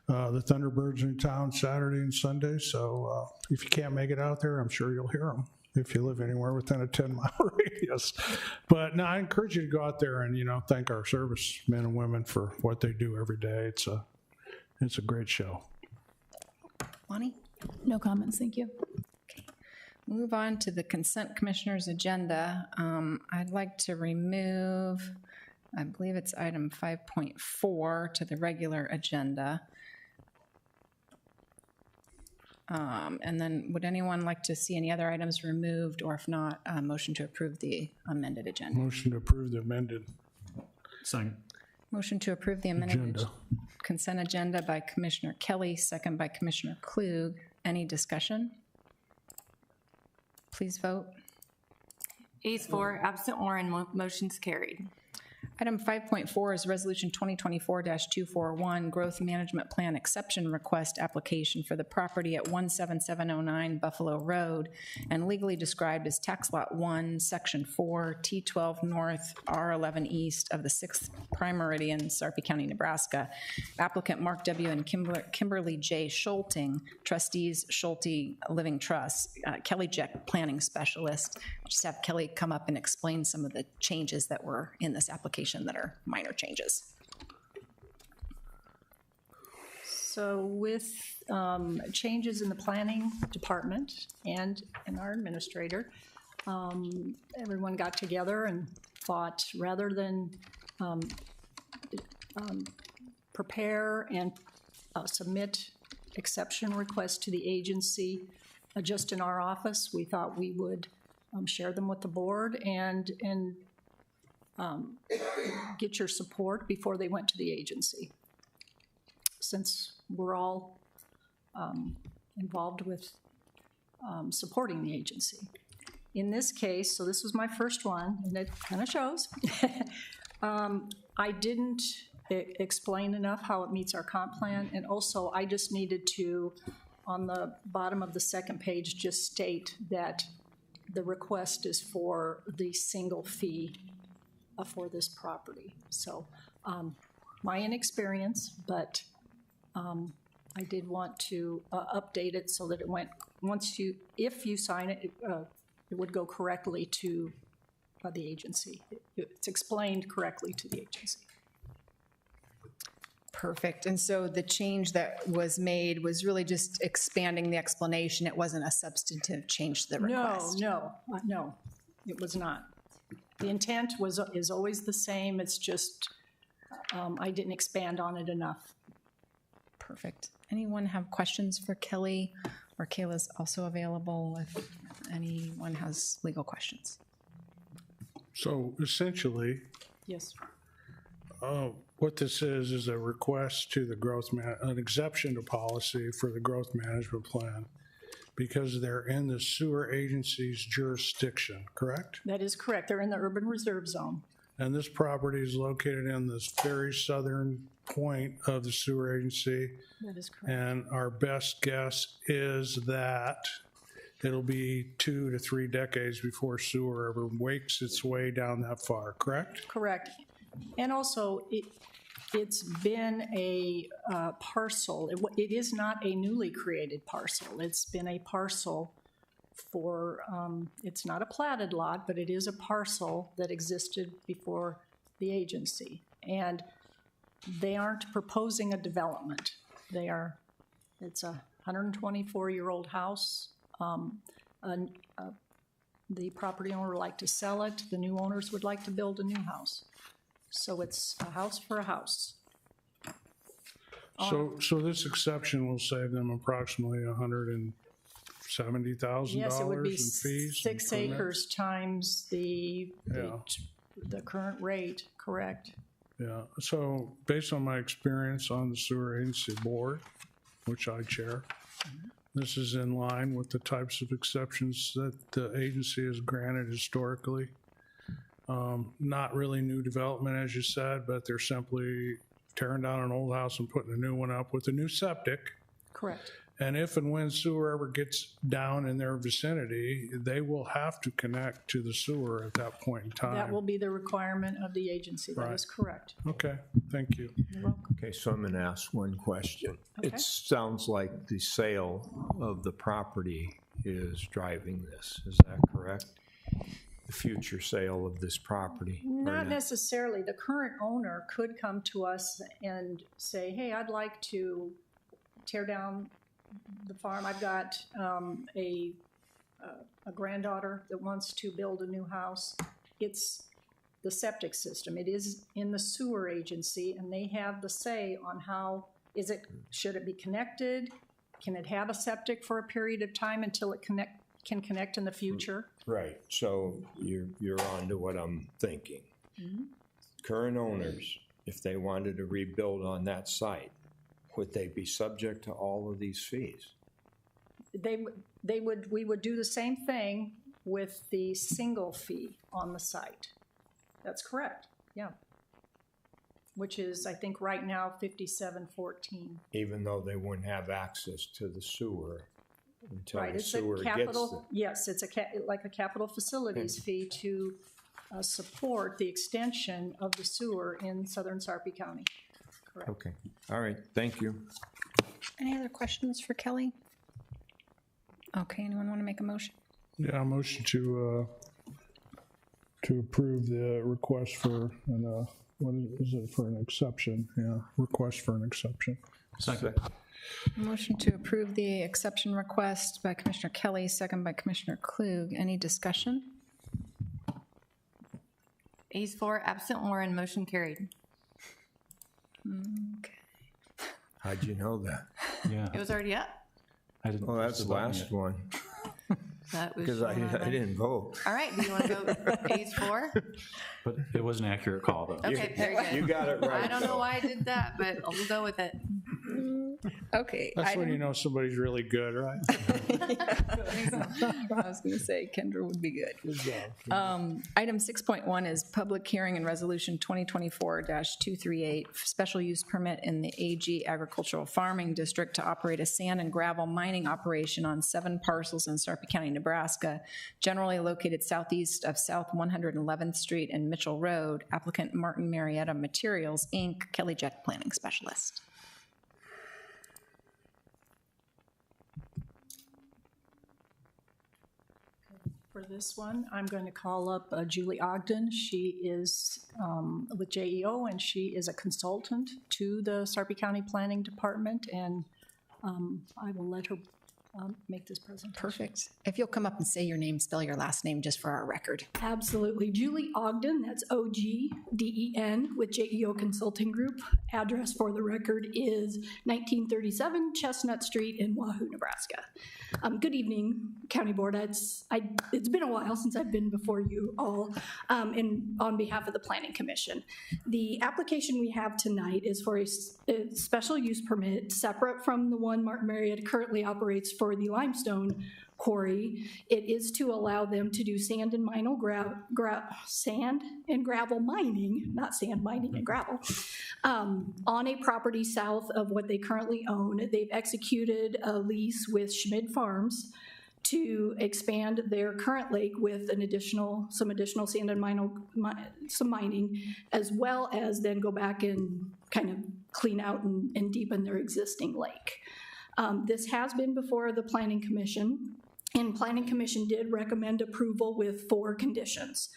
the Thunderbirds are in town Saturday and Sunday, so if you can't make it out there, I'm sure you'll hear them if you live anywhere within a 10-mile radius. But no, I encourage you to go out there and, thank our servicemen and women for what they do every day. It's a great show. Bonnie? No comments, thank you. Move on to the consent commissioners agenda. I'd like to remove, I believe it's item 5.4 to the regular agenda. And then would anyone like to see any other items removed, or if not, a motion to approve the amended agenda? Motion to approve the amended Second. Motion to approve the amended agenda. consent agenda by Commissioner Kelly, second by Commissioner Klug. Any discussion? Please vote. Ayes 4, absent Lauren, motion's carried. Item 5.4 is Resolution 2024-241, Growth Management Plan Exception Request Application for the property at 17709 Buffalo Road, and legally described as Tax Lot 1, Section 4, T12 North, R11 East of the 6th Prime Meridian, Sarpy County, Nebraska. Applicant Mark W. and Kimberly J. Schulting, trustees, Schulte Living Trust, Kelly Jeck, Planning Specialist. Just have Kelly come up and explain some of the changes that were in this application that are minor changes. So with changes in the planning department and in our administrator, everyone got together and thought, rather than prepare and submit exception requests to the agency just in our office, we thought we would share them with the board and get your support before they went to the agency. since we're all involved with supporting the agency. In this case, so this was my first one, and it kind of shows. I didn't explain enough how it meets our comp plan, and also I just needed to, on the bottom of the second page, just state that the request is for the single fee for this property. So my inexperience, but I did want to update it so that it went, if you sign it, it would go correctly to the agency. It's explained correctly to the agency. Perfect. And so the change that was made was really just expanding the explanation. It wasn't a substantive change to the request. No, it was not. The intent is always the same. It's just I didn't expand on it enough. Perfect. Anyone have questions for Kelly? Or Kayla's also available if anyone has legal questions. So essentially, Yes. what this is a request to the an exception to policy for the growth management plan because they're in the sewer agency's jurisdiction, correct? That is correct. They're in the urban reserve zone. And this property is located in this very southern point of the sewer agency. That is correct. And our best guess is that it'll be 2 to 3 decades before sewer ever wakes its way down that far, correct? Correct. And also, it's been a parcel. It is not a newly created parcel. It's been a parcel for, it's not a platted lot, but it is a parcel that existed before the agency. And they aren't proposing a development. It's a 124-year-old house. The property owner would like to sell it. The new owners would like to build a new house. So it's a house for a house. So this exception will save them approximately $170,000 Yes, it would be in fees? 6 and permits? acres times the Yeah. current rate, correct? Yeah, so based on my experience on the sewer agency board, which I chair, this is in line with the types of exceptions that the agency has granted historically. Not really new development, as you said, but they're simply tearing down an old house and putting a new one up with a new septic. Correct. And if and when sewer ever gets down in their vicinity, they will have to connect to the sewer at that point in time. That will be the requirement of the agency. That is correct. Okay, thank you. You're welcome. Okay, so I'm going to ask one question. Okay. It sounds like the sale of the property is driving this. Is that correct? The future sale of this property? or Not necessarily. The current owner could come to us and say, hey, I'd like to tear down the farm. I've got a granddaughter that wants to build a new house. It's the septic system. It is in the sewer agency, and they have the say on how, should it be connected? Can it have a septic for a period of time until it can connect in the future? Right, so you're on to what I'm thinking. Current owners, if they wanted to rebuild on that site, would they be subject to all of these fees? We would do the same thing with the single fee on the site. That's correct, yeah. Which is, I think, right now, $57.14. Even though they wouldn't have access to the sewer until Right, the it's a sewer gets there? capital, yes, it's like a capital facilities fee to support the extension of the sewer in southern Sarpy County. Correct. Okay, all right, thank you. Any other questions for Kelly? Okay, anyone want to make a motion? Yeah, motion to approve the request for an, what is it, for an exception? Yeah, request for an exception. Second. Motion to approve the exception request by Commissioner Kelly, second by Commissioner Klug. Any discussion? Ayes 4, absent 1, motion carried. Okay. How'd you know that? Yeah. It was already up. I didn't Well, that's push the button last yet. one, That was because I didn't vote. All right, do you want to go Ayes 4? But it was an accurate call, though. Okay, very good. You got it right. I don't know though. why I did that, but we'll go with it. Okay. That's when item- you know somebody's really good, right? I was going to say Kendra would be good. Good job. Item 6.1 is public hearing and resolution 2024-238, special use permit in the AG Agricultural Farming District to operate a sand and gravel mining operation on 7 parcels in Sarpy County, Nebraska, generally located southeast of South 111th Street and Mitchell Road. Applicant Martin Marietta Materials, Inc., Kelly Jeck, Planning Specialist. For this one, I'm going to call up Julie Ogden. She is with JEO, and she is a consultant to the Sarpy County Planning Department, and I will let her make this presentation. Perfect. If you'll come up and say your name, spell your last name just for our record. Absolutely. Julie Ogden, that's O-G-D-E-N, with JEO Consulting Group. Address for the record is 1937 Chestnut Street in Wahoo, Nebraska. Good evening, County Board. It's been a while since I've been before you all, and on behalf of the Planning Commission. The application we have tonight is for a special use permit separate from the one Martin Marietta currently operates for the limestone quarry. It is to allow them to do sand and sand and gravel mining, not sand mining and gravel, on a property south of what they currently own. They've executed a lease with Schmid Farms to expand their current lake with some additional sand and some mining, as well as then go back and kind of clean out and deepen their existing lake. This has been before the Planning Commission, and Planning Commission did recommend approval with 4 conditions.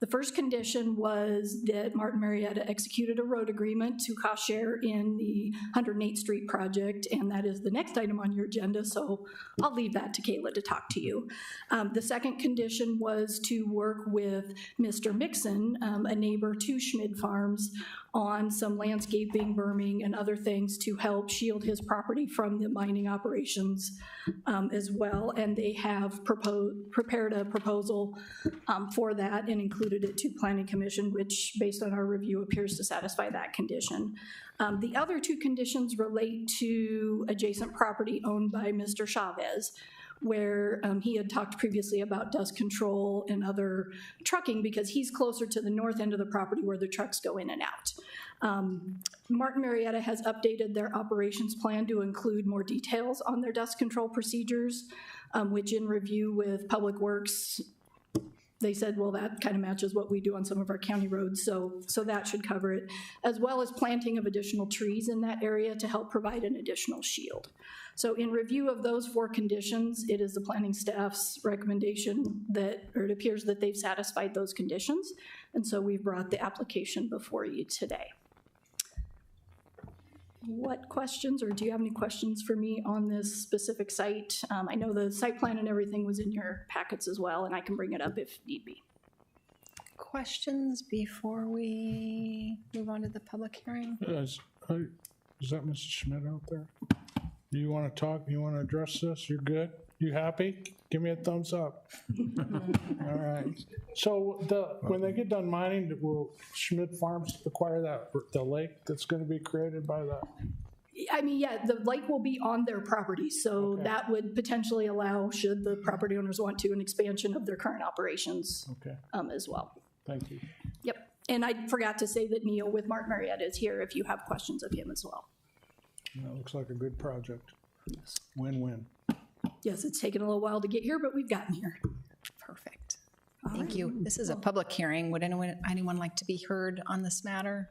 The first condition was that Martin Marietta executed a road agreement to cost share in the 108th Street project, and that is the next item on your agenda, so I'll leave that to Kayla to talk to you. The second condition was to work with Mr. Mixon, a neighbor to Schmid Farms, on some landscaping, berming, and other things to help shield his property from the mining operations as well, and they have prepared a proposal for that and included it to Planning Commission, which, based on our review, appears to satisfy that condition. The other 2 conditions relate to adjacent property owned by Mr. Chavez, where he had talked previously about dust control and other trucking because he's closer to the north end of the property where the trucks go in and out. Martin Marietta has updated their operations plan to include more details on their dust control procedures, which in review with Public Works, they said, well, that kind of matches what we do on some of our county roads, so that should cover it, as well as planting of additional trees in that area to help provide an additional shield. So in review of those 4 conditions, it is the planning staff's recommendation it appears that they've satisfied those conditions, and so we've brought the application before you today. What questions, or do you have any questions for me on this specific site? I know the site plan and everything was in your packets as well, and I can bring it up if need be. Questions before we move on to the public hearing? Is that Mrs. Schmidt out there? Do you want to talk? You want to address this? You're good? You happy? Give me a thumbs up. All right. So when they get done mining, will Schmidt Farms acquire the lake that's going to be created by that? I mean, yeah, the lake will be on their property, so Okay. that would potentially allow, should the property owners want to, an expansion of their current operations Okay, as well. thank you. Yep. And I forgot to say that Neil with Martin Marietta is here if you have questions of him as well. That looks like a good project. Win-win. Yes, it's taken a little while to get here, but we've gotten here. Perfect. Thank you. This is a public hearing. Would anyone like to be heard on this matter?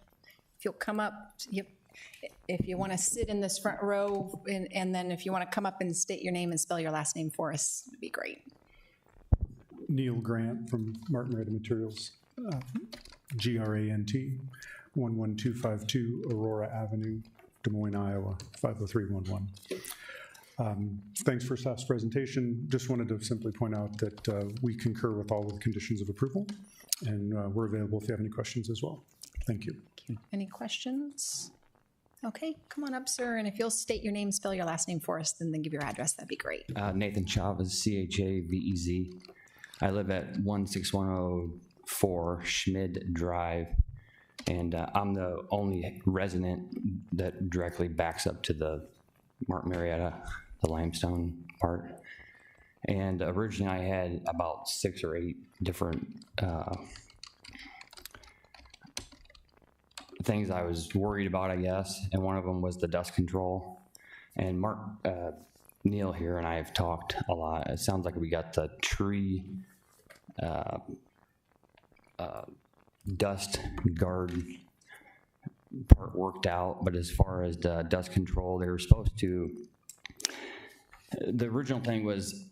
If you'll come up, if you want to sit in this front row, and then if you want to come up and state your name and spell your last name for us, it'd be great. Neil Grant from Martin Marietta Materials, Grant, 11252 Aurora Avenue, Des Moines, Iowa, 50311. Thanks for staff's presentation. Just wanted to simply point out that we concur with all of the conditions of approval, and we're available if you have any questions as well. Thank you. Any questions? Okay, come on up, sir, and if you'll state your name, spell your last name for us, and then give your address, that'd be great. Nathan Chavez, Chavez. I live at 16104 Schmid Drive, and I'm the only resident that directly backs up to the Martin Marietta, the limestone part. And originally I had about 6 or 8 different things I was worried about, I guess, and one of them was the dust control. And Neil here and I have talked a lot. It sounds like we got the tree dust guard part worked out, but as far as the dust control, they were supposed to, the original thing was,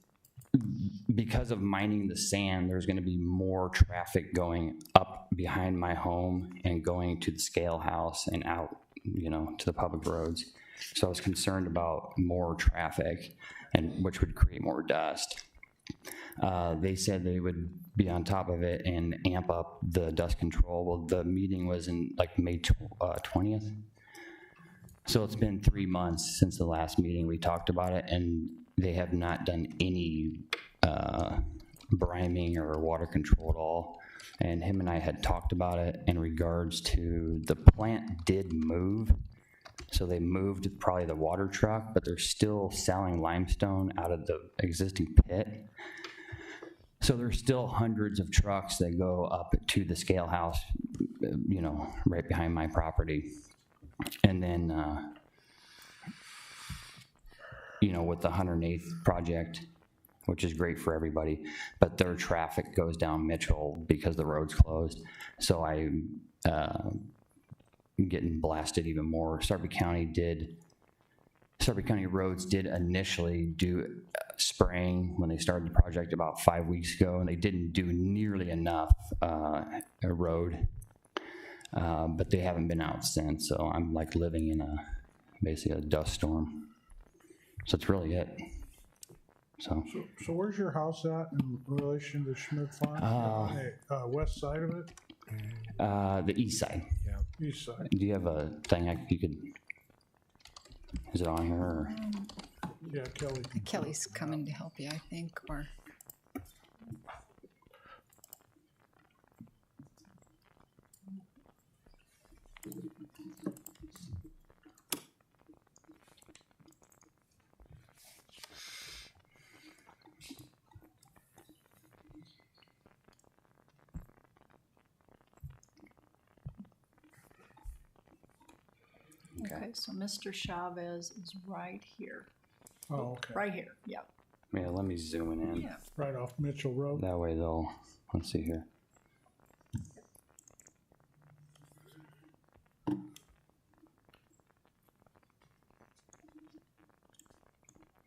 because of mining the sand, there's going to be more traffic going up behind my home and going to the scale house and out, you know, to the public roads. So I was concerned about more traffic, and which would create more dust. They said they would be on top of it and amp up the dust control. Well, the meeting was in like May 20th. So it's been 3 months since the last meeting we talked about it, and they have not done any briming or water control at all. And him and I had talked about it in regards to the plant did move. So they moved probably the water truck, but they're still selling limestone out of the existing pit. So there's still hundreds of trucks that go up to the scale house, you know, right behind my property. And then, you know, with the 108th project, which is great for everybody, but their traffic goes down Mitchell because the road's closed. So I'm getting blasted even more. Sarpy County Roads did initially do spraying when they started the project about 5 weeks ago, and they didn't do nearly enough road, but they haven't been out since. So I'm like living in basically a dust storm. So that's really it. So where's your house at in relation to Schmidt Farm? On the west side of it? The east side. Yeah. East side. Do you have a thing you could, is it on here? Or? Yeah, Kelly. Kelly's coming to help you, I think, or. Okay, so Mr. Chavez is right here, Oh, okay. right here, yep. Yeah, let me zoom it in. Yeah. Right off Mitchell Road. That way they'll, let's see here.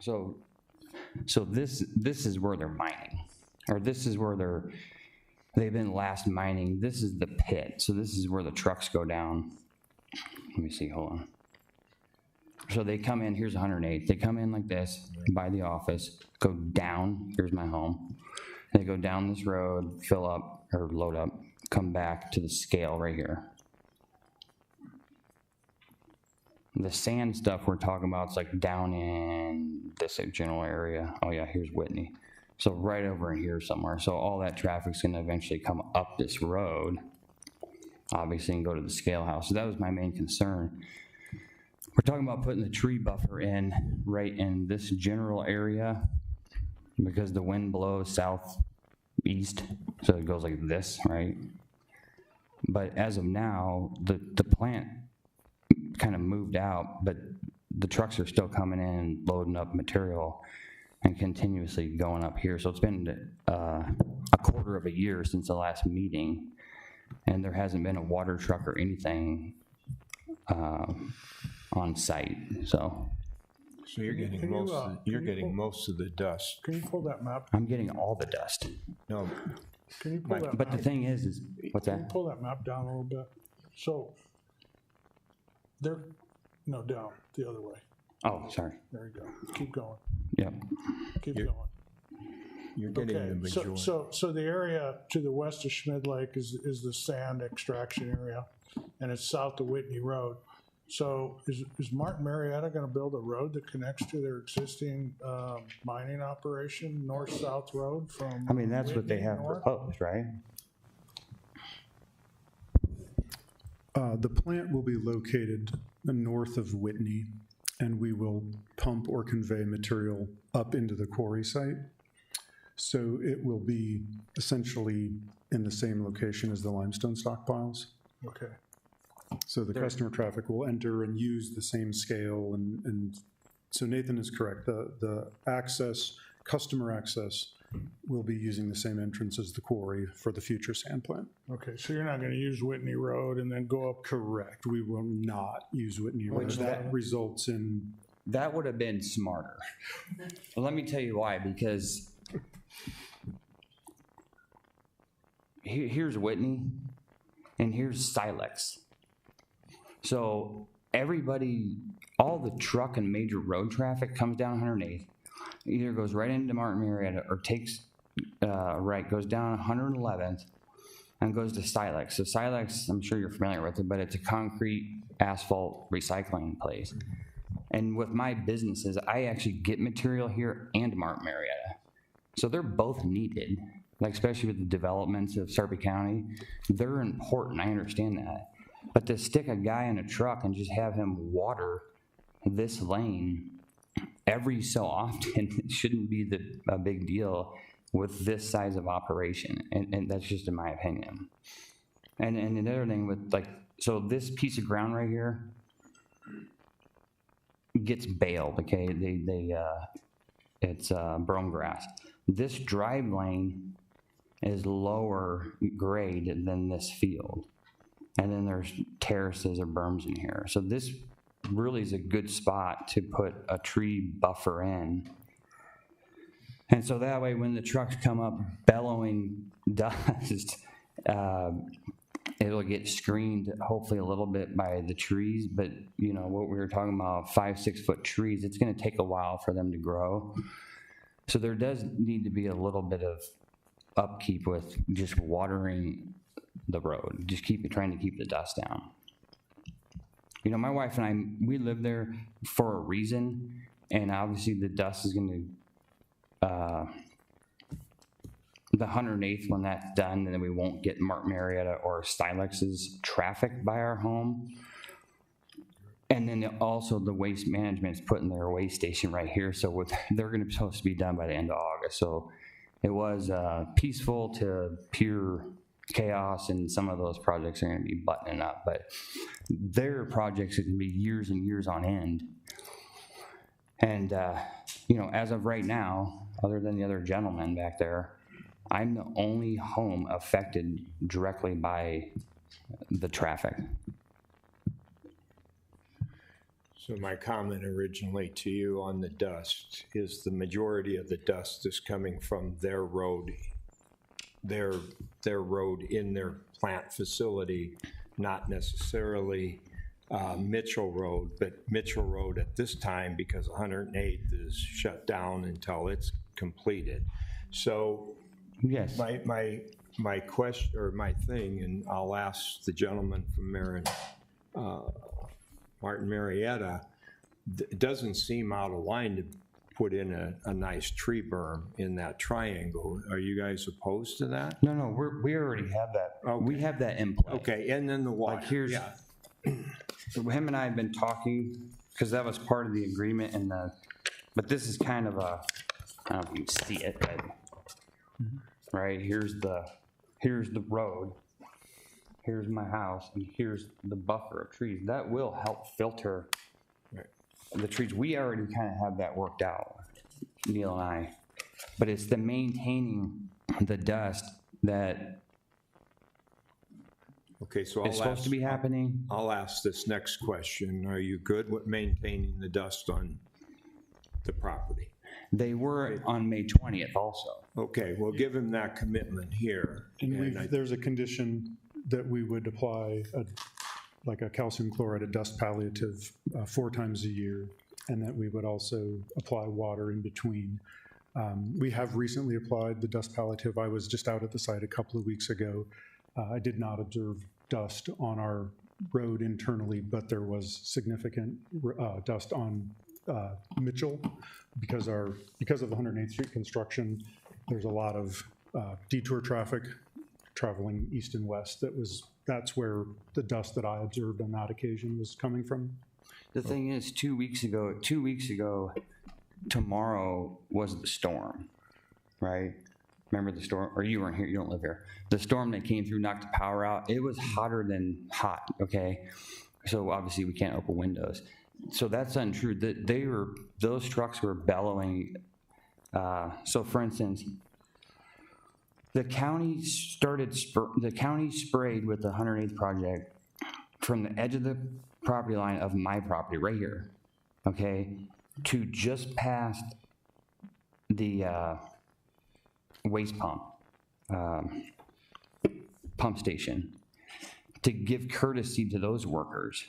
So this is where they're mining, or this is where they've been last mining. This is the pit. So this is where the trucks go down. Let me see, hold on. So they come in, here's 108. They come in like this, by the office, go down, here's my home. They go down this road, fill up, or load up, come back to the scale right here. The sand stuff we're talking about is like down in this general area. Oh yeah, here's Whitney. So right over in here somewhere. So all that traffic's gonna eventually come up this road, obviously, and go to the scale house. So that was my main concern. We're talking about putting the tree buffer in right in this general area because the wind blows southeast, so it goes like this, right? But as of now, the plant kind of moved out, but the trucks are still coming in, loading up material and continuously going up here. So it's been a quarter of a year since the last meeting, and there hasn't been a water truck or anything on site. So you're getting most of the dust. Can you pull that map? I'm getting all the dust. No, Can you pull that But map? the thing is what's Can you that? pull that map down a little bit? So, no, down, the other way. Oh, sorry. There you go. Keep going. Yep. Keep going. you're getting the Okay, majority. so the area to the west of Schmid Lake is the sand extraction area, and it's south of Whitney Road. So is Martin Marietta going to build a road that connects to their existing mining operation, north-south road from? I mean, that's what they Whitney have north? proposed, right? The plant will be located north of Whitney. and we will pump or convey material up into the quarry site. So it will be essentially in the same location as the limestone stockpiles. Okay. So the customer traffic will enter and use the same scale, and so Nathan is correct. The access, customer access, will be using the same entrance as the quarry for the future sand plant. Okay, so you're not going to use Whitney Road and then go up. Correct. We will not use Whitney Road. That results in. That would have been smarter. Well, let me tell you why, because here's Whitney and here's Silex. So everybody, all the truck and major road traffic comes down 108th, either goes right into Martin Marietta or takes right, goes down 111th and goes to Silex. So Silex, I'm sure you're familiar with it, but it's a concrete asphalt recycling place. And with my businesses, I actually get material here and Martin Marietta. So they're both needed, like especially with the developments of Sarpy County. They're important, I understand that. But to stick a guy in a truck and just have him water this lane every so often shouldn't be a big deal with this size of operation. And that's just in my opinion. And another thing with so this piece of ground right here gets baled, okay? It's brome grass. This drive lane is lower grade than this field. And then there's terraces or berms in here. So this really is a good spot to put a tree buffer in. And so that way when the trucks come up bellowing dust, it'll get screened hopefully a little bit by the trees. But you know, what we were talking about, 5-6 foot trees, it's gonna take a while for them to grow. So there does need to be a little bit of upkeep with just watering the road, just trying to keep the dust down. You know, my wife and I, we live there for a reason, and obviously the dust is going to, the 108th when that's done, and then we won't get Martin Marietta or Silex's traffic by our home. And then also the waste management's putting their waste station right here, so they're going to be supposed to be done by the end of August. So it was peaceful to pure chaos, and some of those projects are going to be buttoning up, but their projects are going to be years and years on end. And you know, as of right now, other than the other gentleman back there, I'm the only home affected directly by the traffic. So my comment originally to you on the dust is the majority of the dust is coming from their road, their road in their plant facility, not necessarily Mitchell Road, but Mitchell Road at this time, because 108th is shut down until it's completed. So yes, my question, or my thing, and I'll ask the gentleman from Martin Marietta, it doesn't seem out of line to put in a nice tree berm in that triangle. Are you guys opposed to that? No, we already have that. Okay. We have that in place. Okay, and then the water. Like here's, yeah. So him and I have been talking, because that was part of the agreement, but this is kind of a, I don't know if you can see it, but right, here's the road, here's my house, and here's the buffer of trees. That will help filter the trees. We already kind of have that worked out, Neil and I, but it's the maintaining the dust that Okay, so is supposed to be happening. I'll ask this next question. Are you good with maintaining the dust on the property? They were on May 20th also. Okay, well, give him that commitment here. And there's a condition that we would apply like a calcium chloride, a dust palliative 4 times a year, and that we would also apply water in between. We have recently applied the dust palliative. I was just out at the site a couple of weeks ago. I did not observe dust on our road internally, but there was significant dust on Mitchell because of the 108th Street construction. There's a lot of detour traffic traveling east and west. That's where the dust that I observed on that occasion was coming from. The thing is, 2 weeks ago, tomorrow was the storm, right? Remember the storm? Or you weren't here, you don't live here. The storm that came through knocked the power out. It was hotter than hot, okay? So obviously we can't open windows. So that's untrue. Those trucks were bellowing. So for instance, the county sprayed with the 108th project from the edge of the property line of my property right here, okay, to just past the waste pump station, to give courtesy to those workers.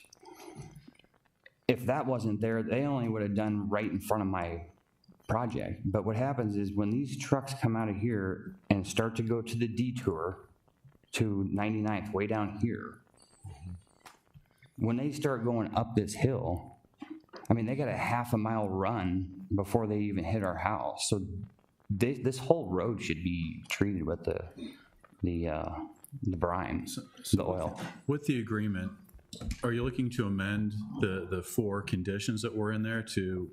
If that wasn't there, they only would have done right in front of my project. But what happens is when these trucks come out of here and start to go to the detour to 99th, way down here, when they start going up this hill, I mean, they got a half a mile run before they even hit our house. So this whole road should be treated with the brine, the oil. With the agreement, are you looking to amend the 4 conditions that were in there to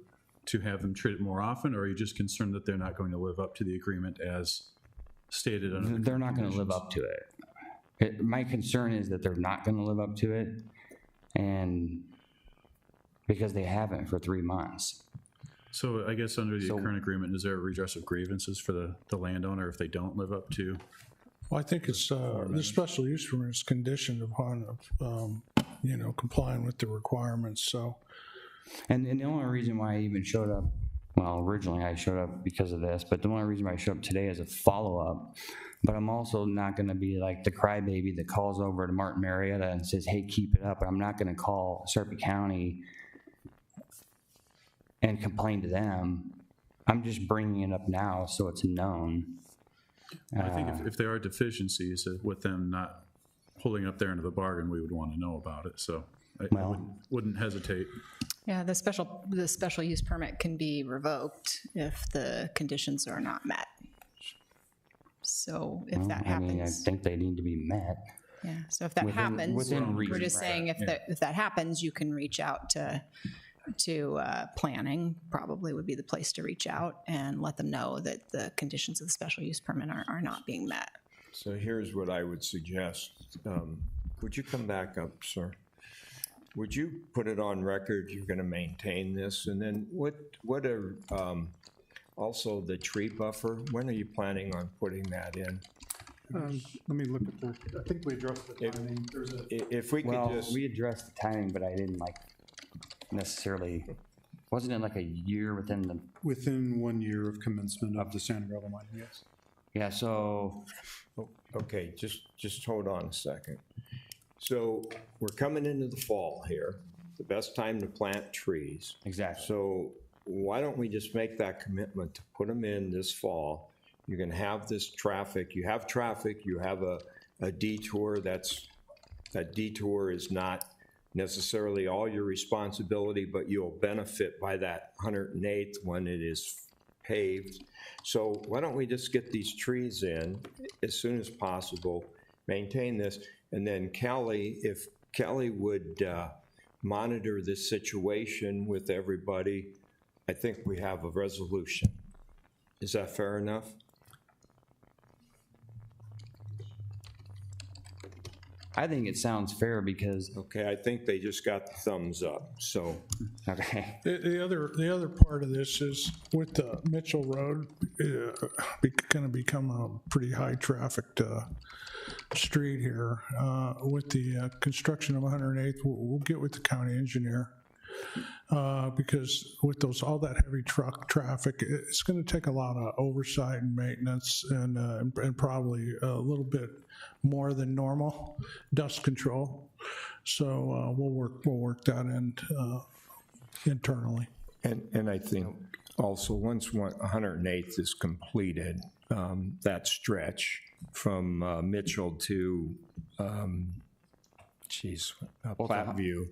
have them treat it more often, or are you just concerned that they're not going to live up to the agreement as stated under the They're not going to live up to it. My concern is that they're not going to live up to it, and because they haven't for 3 months. So I guess under the current agreement, is there a redress of grievances for the landowner if they don't live up to? Well, I think it's, the special use permit is conditioned upon, complying with the requirements, so. And the only reason why I even showed up, well, originally I showed up because of this, but the only reason why I showed up today is a follow-up. But I'm also not going to be like the crybaby that calls over to Martin Marietta and says, hey, keep it up. I'm not going to call Sarpy County and complain to them. I'm just bringing it up now so it's known. I think if there are deficiencies with them not holding up their end of the bargain, we would want to know about it. So I wouldn't hesitate. Yeah, the special use permit can be revoked if the conditions are not met. So if that happens. I mean, I think they need to be met. Yeah, so if that happens, within we're just reason, saying if that happens, you can reach out to planning, probably would be the place to reach out and let them know that the conditions of the special use permit are not being met. So here's what I would suggest. Would you come back up, sir? Would you put it on record you're going to maintain this? And then what are also the tree buffer? When are you planning on putting that in? Let me look at I think we addressed the timing. If we could just... we addressed the timing, but I didn't necessarily, wasn't it like a year within 1 year of commencement of the Santa Gravel mine, yes. Yeah, so... Okay, just hold on a second. So we're coming into the fall here, the best time to plant trees. Exactly. So why don't we just make that commitment to put them in this fall? You're going to have this traffic. You have traffic. You have a detour. That detour is not necessarily all your responsibility, but you'll benefit by that 108th when it is paved. So why don't we just get these trees in as soon as possible, maintain this, and then Kelly, if Kelly would monitor this situation with everybody, I think we have a resolution. Is that fair enough? I think it sounds fair because... Okay, I think they just got the thumbs up, so. Okay. The other part of this is with the Mitchell Road, going to become a pretty high trafficked street here. With the construction of 108th, we'll get with the county engineer because with all that heavy truck traffic, it's going to take a lot of oversight and maintenance and probably a little bit more than normal dust control. So we'll work that in internally. And I think also once 108th is completed, that stretch from Mitchell to Platteview,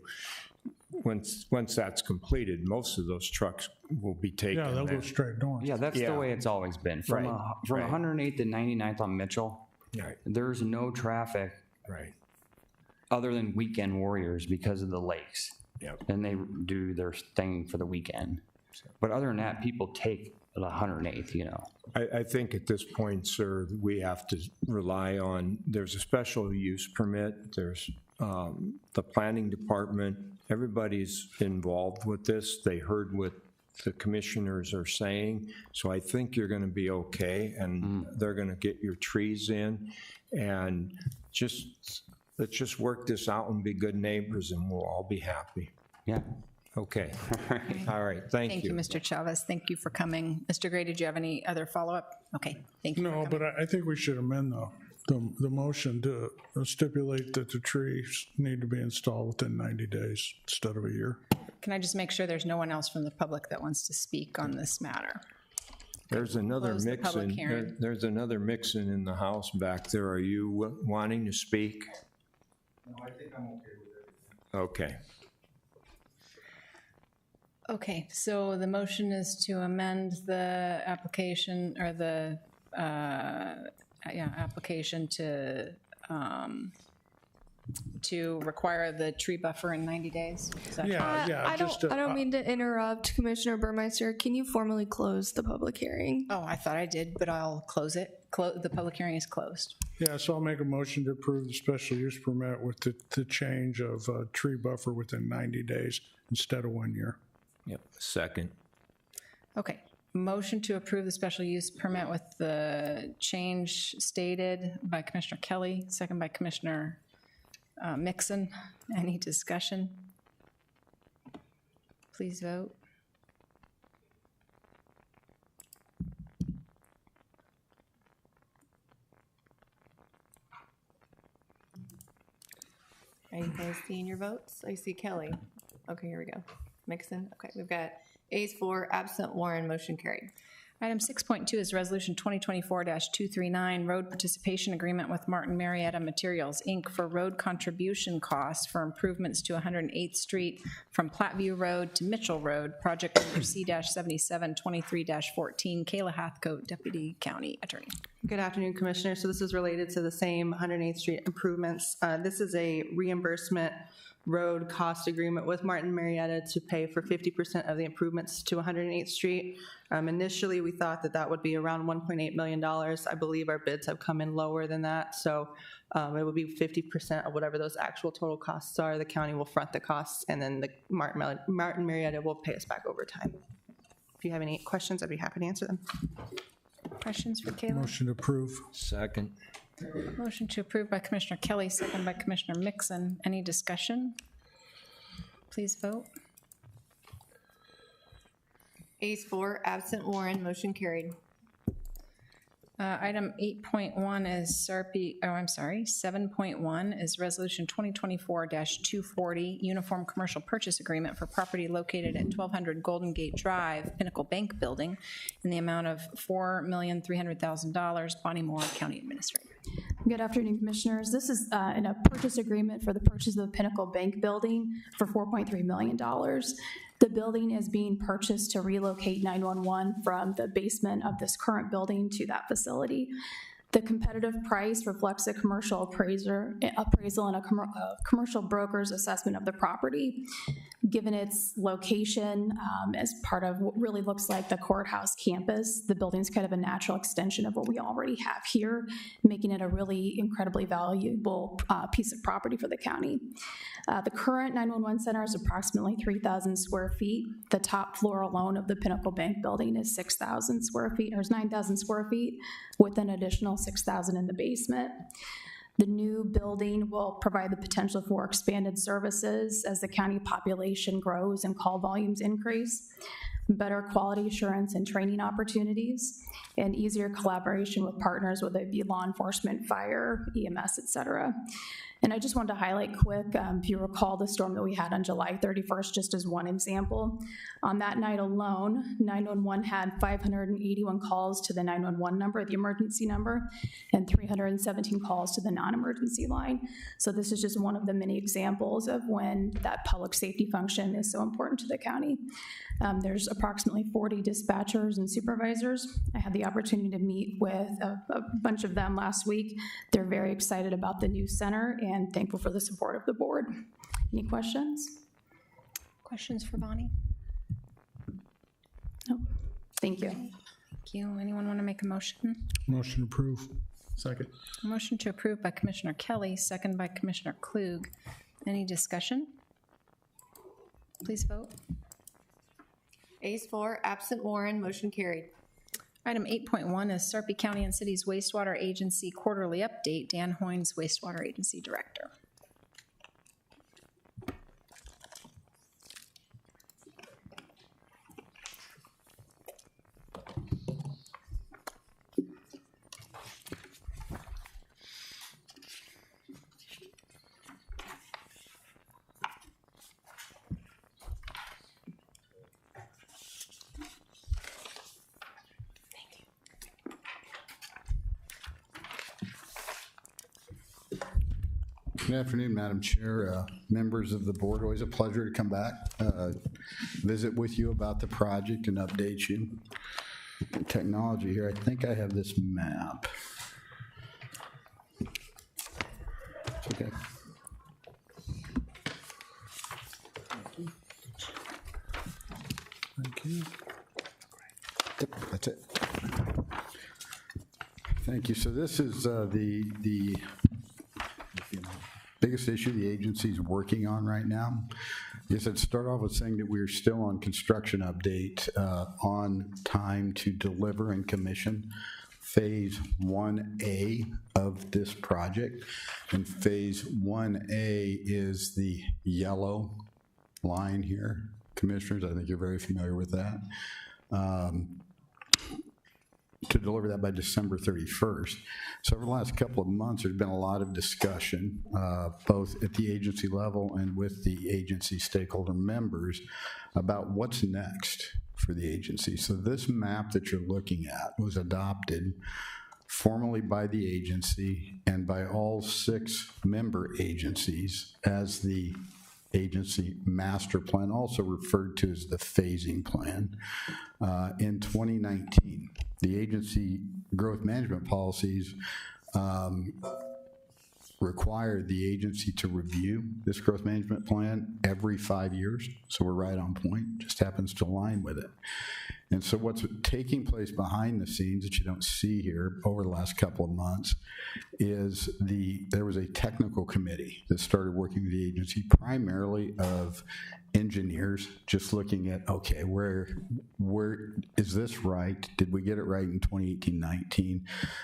once that's completed, most of those trucks will be taken. Yeah, they'll go straight north. Yeah, that's the way it's always been. From 108th to 99th on Mitchell, there's no traffic right, other than weekend warriors because of the lakes. Yep. Then they do their thing for the weekend. But other than that, people take the 108th, you know. I think at this point, sir, we have to rely on, there's a special use permit, there's the planning department, everybody's involved with this. They heard what the commissioners are saying, so I think you're gonna be okay, and they're gonna get your trees in, and let's just work this out and be good neighbors, and we'll all be happy. Yeah. Okay. All right, thank Thank you. you, Mr. Chavez. Thank you for coming. Mr. Gray, did you have any other follow-up? Okay, thank you. No, but I think we should amend the motion to stipulate that the trees need to be installed within 90 days instead of a year. Can I just make sure there's no one else from the public that wants to speak on this matter? There's another Close the public mix-in, hearing. there's another mix-in in the house back there. Are you wanting to speak? No, I think I'm okay with it. Okay. Okay, so the motion is to amend the application, or the, application to require the tree buffer in 90 days? Is that- Yeah, just, I don't mean to interrupt, Commissioner Burmeister. Can you formally close the public hearing? Oh, I thought I did, but I'll close it. The public hearing is closed. yeah, so I'll make a motion to approve the special use permit with the change of tree buffer within 90 days instead of 1 year. Yep, second. Okay, motion to approve the special use permit with the change stated by Commissioner Kelly, second by Commissioner Mixon. Any discussion? Please vote. Are you guys seeing your votes? I see Kelly. Okay, here we go. Mixon. Okay, we've got ayes 4, absent Warren, motion carried. Item 6.2 is Resolution 2024-239, Road Participation Agreement with Martin Marietta Materials, Inc. for road contribution costs for improvements to 108th Street from Platteview Road to Mitchell Road, project number C-7723-14. Kayla Hathcote, Deputy County Attorney. Good afternoon, Commissioner. So this is related to the same 108th Street improvements. This is a reimbursement road cost agreement with Martin Marietta to pay for 50% of the improvements to 108th Street. Initially, we thought that that would be around $1.8 million. I believe our bids have come in lower than that, so it would be 50% of whatever those actual total costs are. The county will front the costs, and then the Martin Marietta will pay us back over time. If you have any questions, I'd be happy to answer them. Questions for Kayla? Motion to approve. Second. Motion to approve by Commissioner Kelly, second by Commissioner Mixon. Any discussion? Please vote. Ayes 4, absent Warren, motion carried. Item 8.1 is 7.1 is Resolution 2024-240, Uniform Commercial Purchase Agreement for property located at 1200 Golden Gate Drive, Pinnacle Bank Building, in the amount of $4,300,000. Bonnie Moore, County Administrator. Good afternoon, Commissioners. This is in a purchase agreement for the purchase of the Pinnacle Bank Building for $4.3 million. The building is being purchased to relocate 911 from the basement of this current building to that facility. The competitive price reflects a commercial appraisal and a commercial broker's assessment of the property. Given its location as part of what really looks like the courthouse campus, the building's kind of a natural extension of what we already have here, making it a really incredibly valuable piece of property for the county. The current 911 center is approximately 3,000 square feet. The top floor alone of the Pinnacle Bank Building is 6,000 square feet, or is 9,000 square feet, with an additional 6,000 in the basement. The new building will provide the potential for expanded services as the county population grows and call volumes increase, better quality assurance and training opportunities, and easier collaboration with partners, whether it be law enforcement, fire, EMS, et cetera. And I just wanted to highlight quick, if you recall the storm that we had on July 31st, just as one example. On that night alone, 911 had 581 calls to the 911 number, the emergency number, and 317 calls to the non-emergency line. So this is just one of the many examples of when that public safety function is so important to the county. There's approximately 40 dispatchers and supervisors. I had the opportunity to meet with a bunch of them last week. They're very excited about the new center and thankful for the support of the board. Any questions? Questions for Bonnie? No, thank you. Thank you. Anyone want to make a motion? Motion approved. Second. A motion to approve by Commissioner Kelly, second by Commissioner Klug. Any discussion? Please vote. Ayes 4, absent Warren, motion carried. Item 8.1 is Sarpy County and Cities Wastewater Agency Quarterly Update. Dan Hoynes, Wastewater Agency Director. Good afternoon, Madam Chair, members of the board. Always a pleasure to come back, visit with you about the project and update you. The technology here, I think I have this map. It's okay. Thank you. Yep, that's it. Thank you. So this is the biggest issue the agency's working on right now. I guess I'd start off with saying that we're still on construction update, on time to deliver and commission Phase 1A of this project. And Phase 1A is the yellow line here. Commissioners, I think you're very familiar with that. To deliver that by December 31st. So over the last couple of months, there's been a lot of discussion, both at the agency level and with the agency stakeholder members, about what's next for the agency. So this map that you're looking at was adopted formally by the agency and by all 6 member agencies as the agency master plan, also referred to as the phasing plan, in 2019. The agency growth management policies required the agency to review this growth management plan every 5 years. So we're right on point, just happens to align with it. And so what's taking place behind the scenes that you don't see here over the last couple of months is there was a technical committee that started working with the agency, primarily of engineers, just looking at, okay, where is this right? Did we get it right in 2018-19?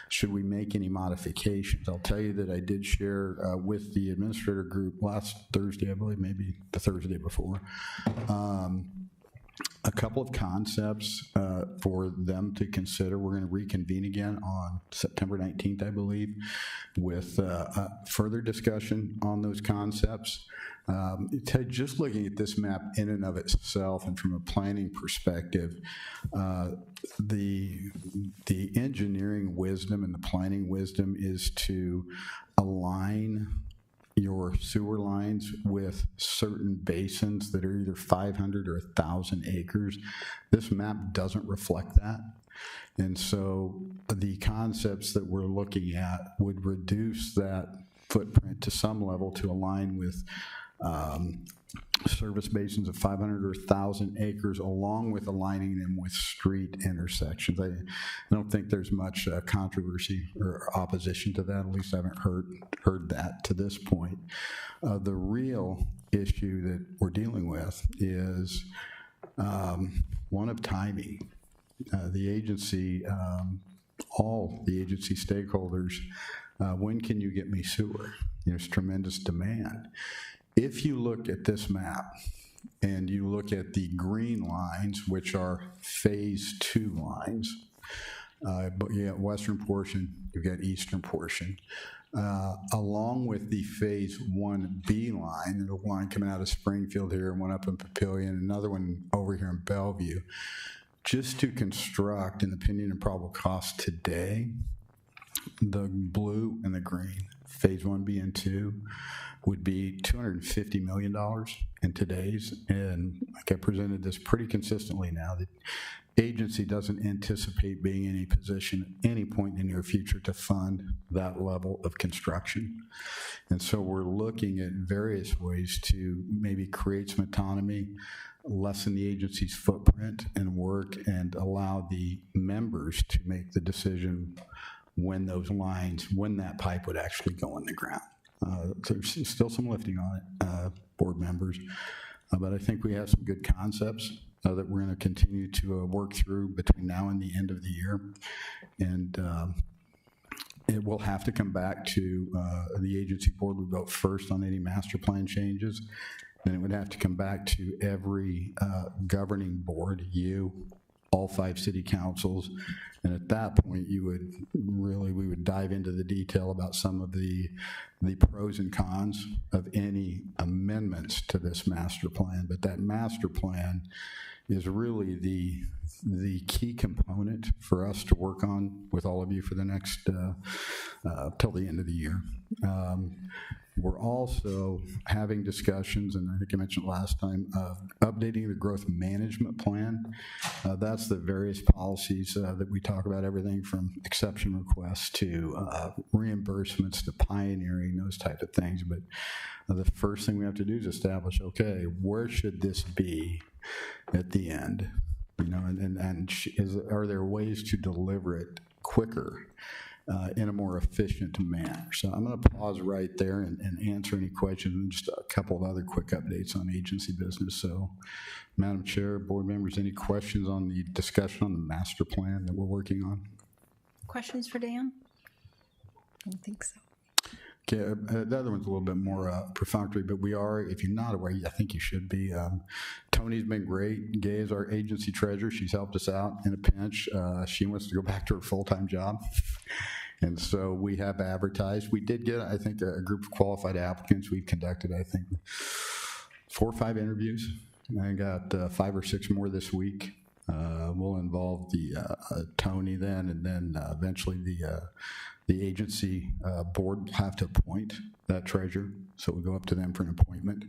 Should we make any modifications? I'll tell you that I did share with the administrator group last Thursday, I believe, maybe the Thursday before, a couple of concepts for them to consider. We're going to reconvene again on September 19th, I believe, with further discussion on those concepts. Ted, just looking at this map in and of itself and from a planning perspective, the engineering wisdom and the planning wisdom is to align your sewer lines with certain basins that are either 500 or 1,000 acres. This map doesn't reflect that. And so the concepts that we're looking at would reduce that footprint to some level to align with service basins of 500 or 1,000 acres, along with aligning them with street intersections. I don't think there's much controversy or opposition to that. At least I haven't heard that to this point. The real issue that we're dealing with is one of timing. The agency, all the agency stakeholders, when can you get me sewer? There's tremendous demand. If you look at this map and you look at the green lines, which are phase 2 lines, but you got western portion, you've got eastern portion, along with the phase 1B line, the line coming out of Springfield here, and one up in Papillion, another one over here in Bellevue, just to construct an opinion and probable cost today, the blue and the green, Phase 1B and 2 would be $250 million in today's, and like I presented this pretty consistently now, the agency doesn't anticipate being in a position at any point in the near future to fund that level of construction. And so we're looking at various ways to maybe create some autonomy, lessen the agency's footprint and work, and allow the members to make the decision when that pipe would actually go in the ground. There's still some lifting on it, board members, but I think we have some good concepts that we're going to continue to work through between now and the end of the year. And it will have to come back to the agency board would vote first on any master plan changes. Then it would have to come back to every governing board, all 5 city councils, and at that point, we would dive into the detail about some of the pros and cons of any amendments to this master plan. But that master plan is really the key component for us to work on with all of you for the next, till the end of the year. We're also having discussions, and I think I mentioned last time, updating the growth management plan. That's the various policies that we talk about, everything from exception requests to reimbursements to pioneering, those type of things. But the first thing we have to do is establish, okay, where should this be at the end? Are there ways to deliver it quicker? In a more efficient manner. So I'm going to pause right there and answer any questions, and just a couple of other quick updates on agency business. So, Madam Chair, board members, any questions on the discussion on the master plan that we're working on? Questions for Dan? I don't think so. Okay, the other one's a little bit more perfunctory, but we are, if you're not aware, I think you should be. Tony's been great. Gay is our agency treasurer. She's helped us out in a pinch. She wants to go back to her full-time job. And so we have advertised. We did get, I think, a group of qualified applicants. We've conducted, I think, 4 or 5 interviews. I got 5 or 6 more this week. We'll involve Tony then, and then eventually the agency board will have to appoint that treasurer, so we'll go up to them for an appointment.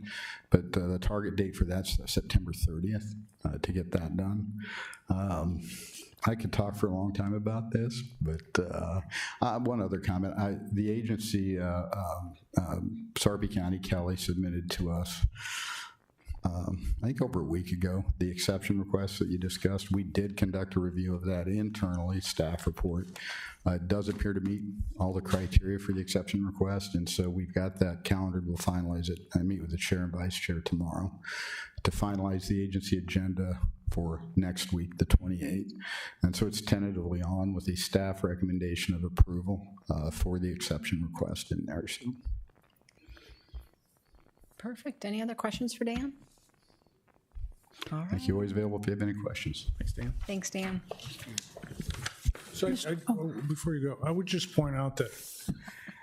But the target date for that's September 30th to get that done. I could talk for a long time about this, but one other comment. The agency, Sarpy County, Kelly, submitted to us, I think over a week ago, the exception request that you discussed. We did conduct a review of that internally, staff report. It does appear to meet all the criteria for the exception request, and so we've got that calendared. We'll finalize it. I meet with the chair and vice chair tomorrow to finalize the agency agenda for next week, the 28th. And so it's tentatively on with a staff recommendation of approval for the exception request in there. So. Perfect. Any other questions for Dan? All right. Thank you. Always available if you have any questions. Thanks, Dan. Thanks, Dan. So before you go, I would just point out that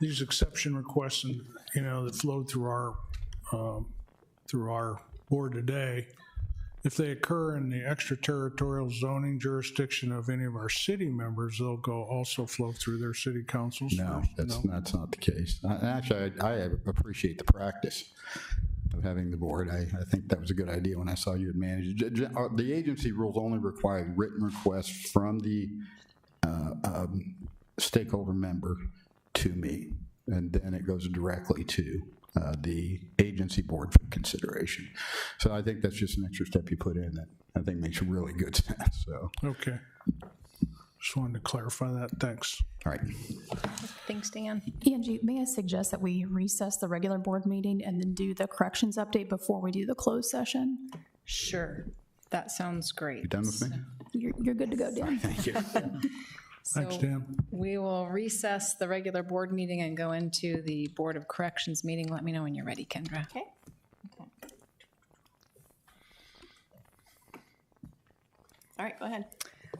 these exception requests, and that flowed through our board today, if they occur in the extraterritorial zoning jurisdiction of any of our city members, they'll also flow through their city councils. No, that's not the case. Actually, I appreciate the practice of having the board. I think that was a good idea when I saw you had managed. The agency rules only require written requests from the stakeholder member to me, and then it goes directly to the agency board for consideration. So I think that's just an extra step you put in that I think makes really good sense. So okay, just wanted to clarify that. Thanks. All right. Thanks, Dan. Angie, may I suggest that we recess the regular board meeting and then do the corrections update before we do the closed session? Sure. That sounds great. You done with me? You're good to go, Dan. Thank you. Thanks, Dan. We will recess the regular board meeting and go into the Board of Corrections meeting. Let me know when you're ready, Kendra. Okay. All right, go ahead.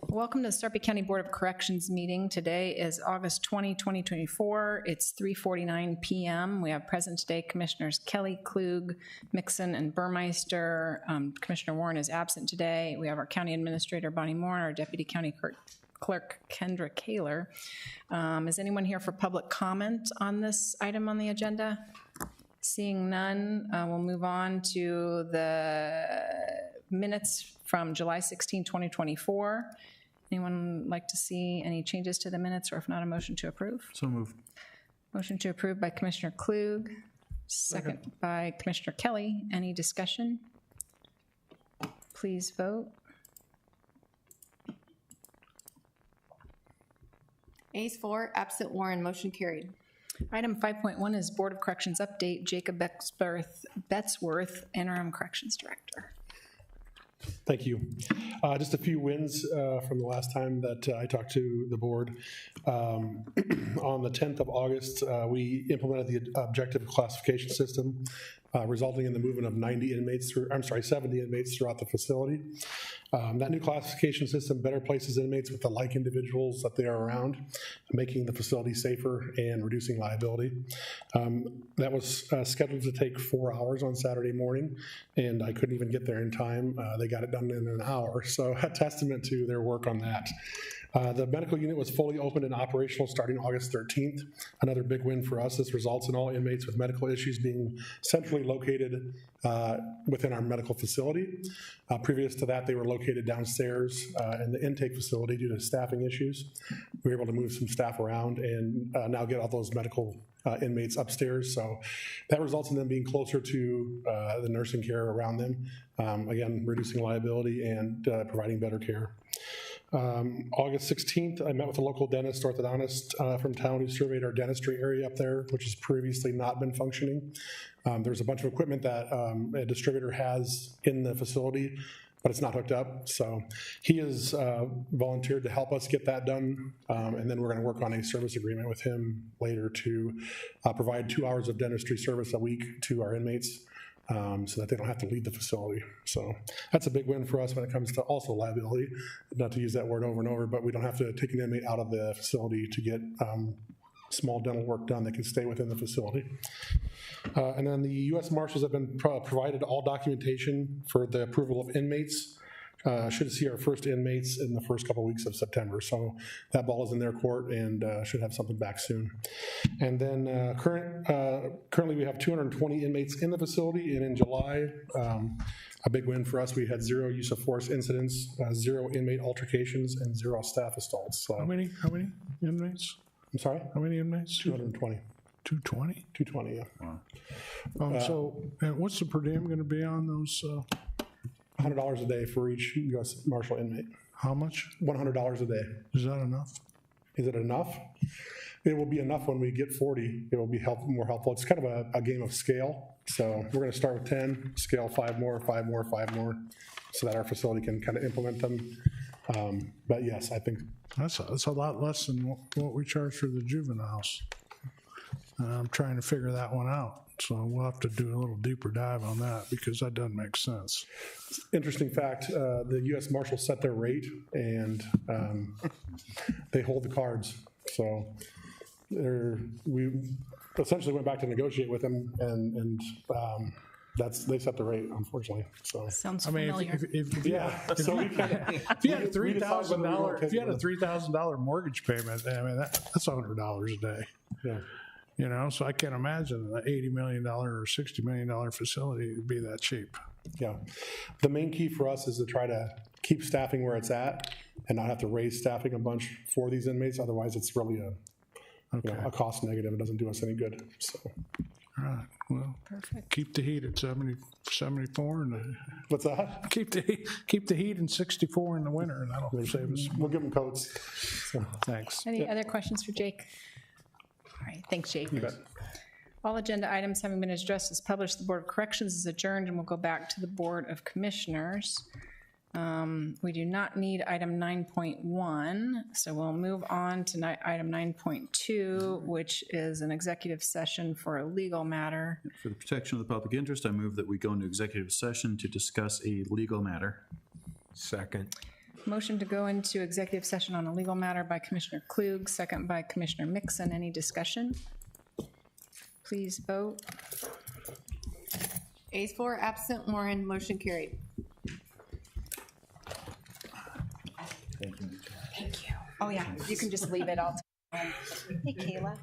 Welcome to the Sarpy County Board of Corrections meeting. Today is August 20, 2024. It's 3:49 p.m. We have present today Commissioners Kelly, Klug, Mixon, and Burmeister. Commissioner Warren is absent today. We have our County Administrator, Bonnie Moore, and our Deputy County Clerk Kendra Kaler. Is anyone here for public comment on this item on the agenda? Seeing none, we'll move on to the minutes from July 16, 2024. Anyone like to see any changes to the minutes, or if not, a motion to approve? So move. Motion to approve by Commissioner Klug, second by Commissioner Kelly. Any discussion? Please vote. Ayes 4, absent Warren, motion carried. Item 5.1 is Board of Corrections update. Jacob Betzworth, Interim Corrections Director. Thank you. Just a few wins from the last time that I talked to the board. On the 10th of August, we implemented the objective classification system, resulting in the movement of 70 inmates throughout the facility. That new classification system better places inmates with the like individuals that they are around, making the facility safer and reducing liability. That was scheduled to take 4 hours on Saturday morning, and I couldn't even get there in time. They got it done in an hour, so a testament to their work on that. The medical unit was fully opened and operational starting August 13th. Another big win for us. This results in all inmates with medical issues being centrally located within our medical facility. Previous to that, they were located downstairs in the intake facility due to staffing issues. We were able to move some staff around and now get all those medical inmates upstairs. So that results in them being closer to the nursing care around them. Again, reducing liability and providing better care. August 16th, I met with a local dentist, orthodontist from town who surveyed our dentistry area up there, which has previously not been functioning. There's a bunch of equipment that a distributor has in the facility, but it's not hooked up. So he has volunteered to help us get that done. And then we're going to work on a service agreement with him later to provide 2 hours of dentistry service a week to our inmates. So that they don't have to leave the facility. So that's a big win for us when it comes to also liability, not to use that word over and over, but we don't have to take an inmate out of the facility to get small dental work done. They can stay within the facility. And then the U.S. Marshals have been provided all documentation for the approval of inmates. Should see our first inmates in the first couple weeks of September. So that ball is in their court and should have something back soon. And then currently we have 220 inmates in the facility, and in July, a big win for us, we had 0 use of force incidents, 0 inmate altercations, and 0 staff assaults. So How many inmates? I'm sorry? How many inmates? 220. 220? 220, yeah. Wow. So what's the per diem going to be on those? $100 a day for each U.S. Marshal inmate. How much? $100 a day. Is that enough? Is it enough? It will be enough when we get 40. It will be more helpful. It's kind of a game of scale. So we're going to start with 10, scale 5 more, 5 more, 5 more, so that our facility can kind of implement them. But yes, I think that's a lot less than what we charge for the juveniles. I'm trying to figure that one out. So we'll have to do a little deeper dive on that because that doesn't make sense. Interesting fact, the U.S. Marshals set their rate and they hold the cards. So we essentially went back to negotiate with them and they set the rate, unfortunately. So sounds familiar. If you had a $3,000 mortgage payment, I mean that's $100 a day. Yeah. You know, so I can't imagine an $80 million or $60 million facility would be that cheap. Yeah. The main key for us is to try to keep staffing where it's at and not have to raise staffing a bunch for these inmates. Otherwise, it's really a cost negative. It doesn't do us any good. So. All right. Well, perfect. Keep the heat at 74. And what's that? Keep the heat in 64 in the winter, and that'll save us. We'll give them coats. So, thanks. Any other questions for Jake? All right, thanks, Jake. You bet. All agenda items having been addressed as published, the Board of Corrections is adjourned, and we'll go back to the Board of Commissioners. We do not need item 9.1, so we'll move on to item 9.2, which is an executive session for a legal matter. For the protection of the public interest, I move that we go into executive session to discuss a legal matter. Second. Motion to go into executive session on a legal matter by Commissioner Klug, second by Commissioner Mixon. Any discussion? Please vote. Ayes 4, absent Warren, motion carried. Thank you. Oh, yeah, you can just leave it all. Hey, Kayla.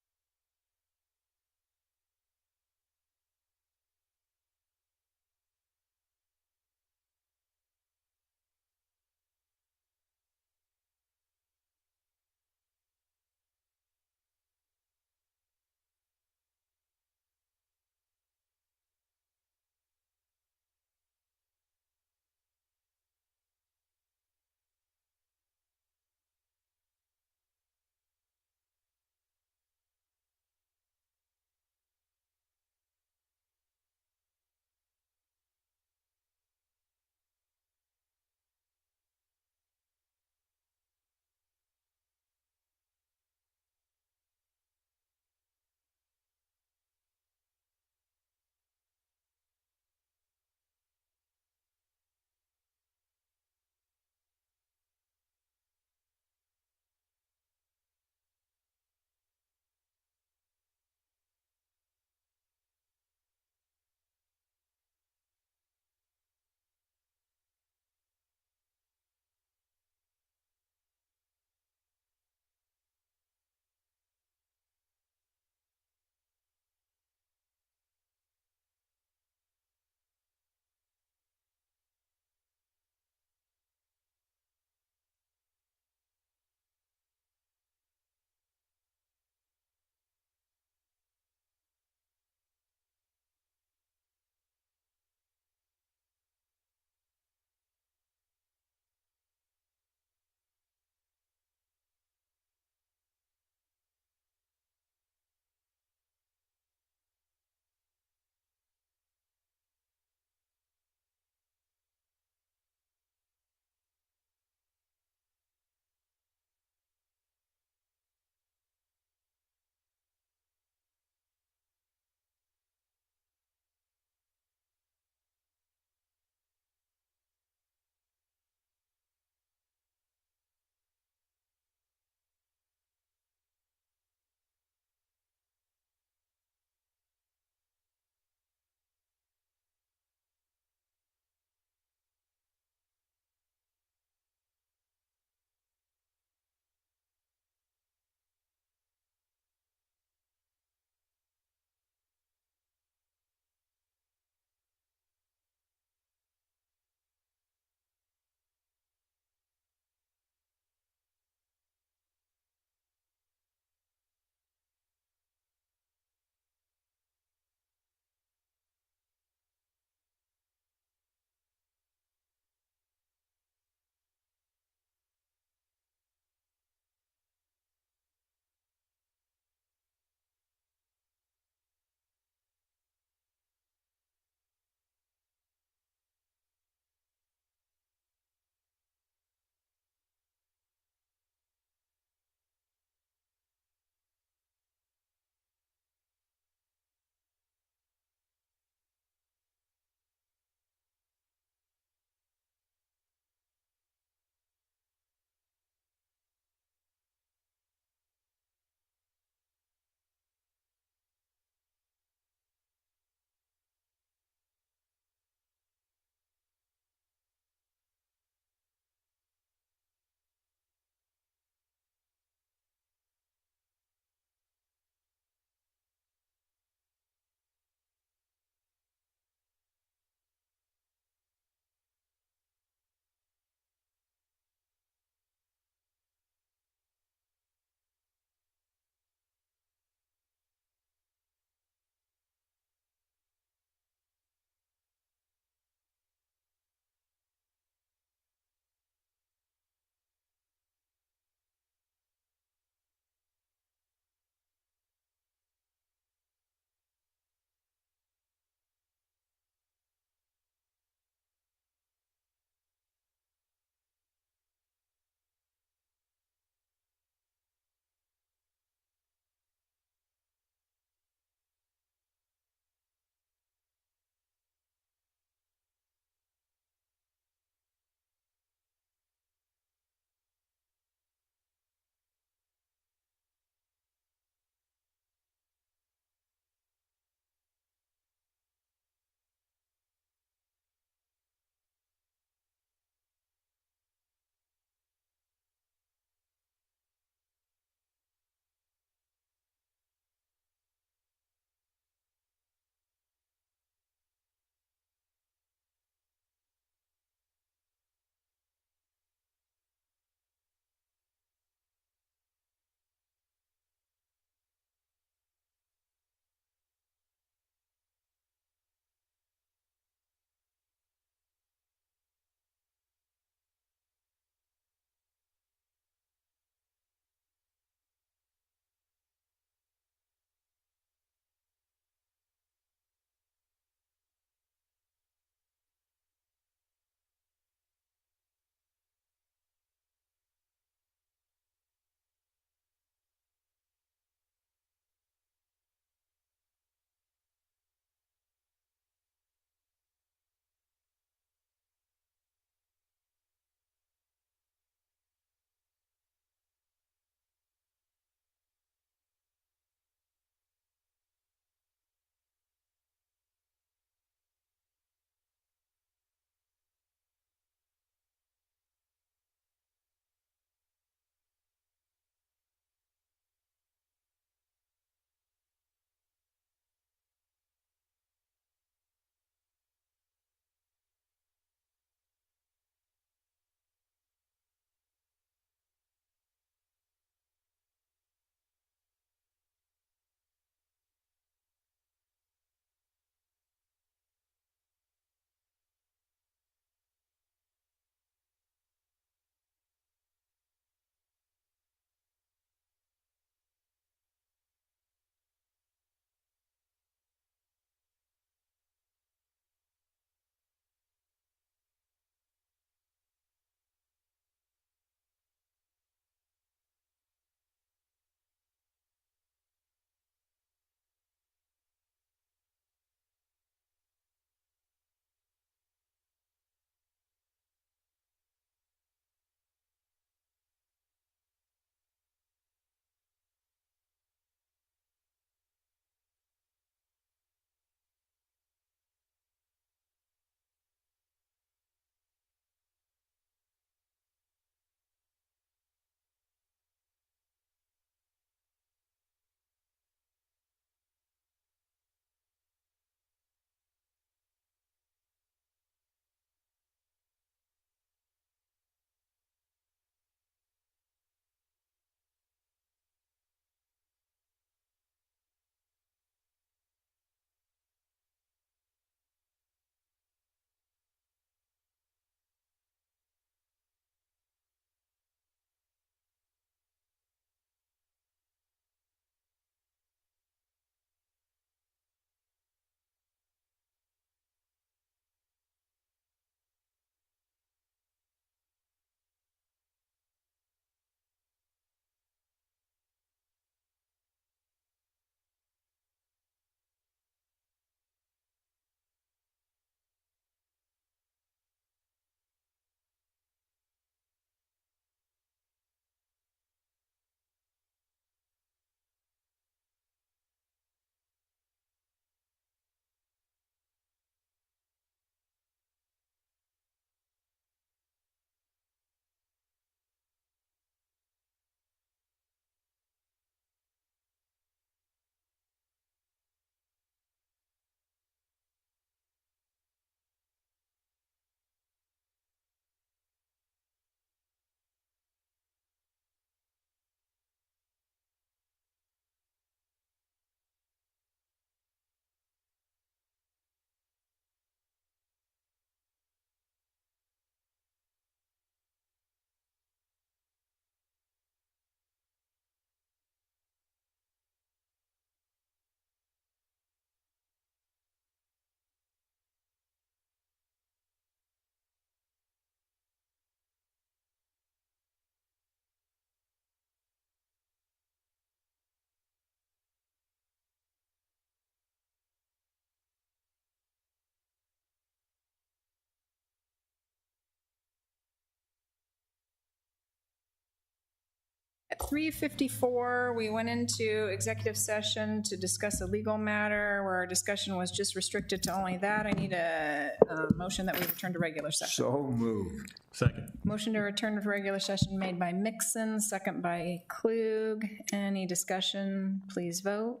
at 3:54, we went into executive session to discuss a legal matter where our discussion was just restricted to only that. I need a motion that we return to regular session. So moved. Second. Motion to return to regular session made by Mixon, second by Klug. Any discussion? Please vote.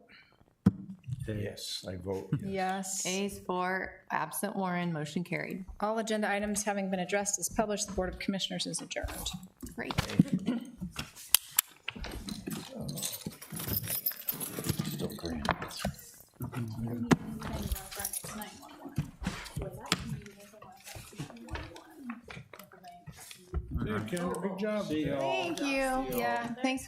Yes, I vote. Yes. Ayes 4, absent Warren, motion carried. All agenda items having been addressed as published, the Board of Commissioners is adjourned. Great. Still grand. Big job. Thank you. Yeah, thanks.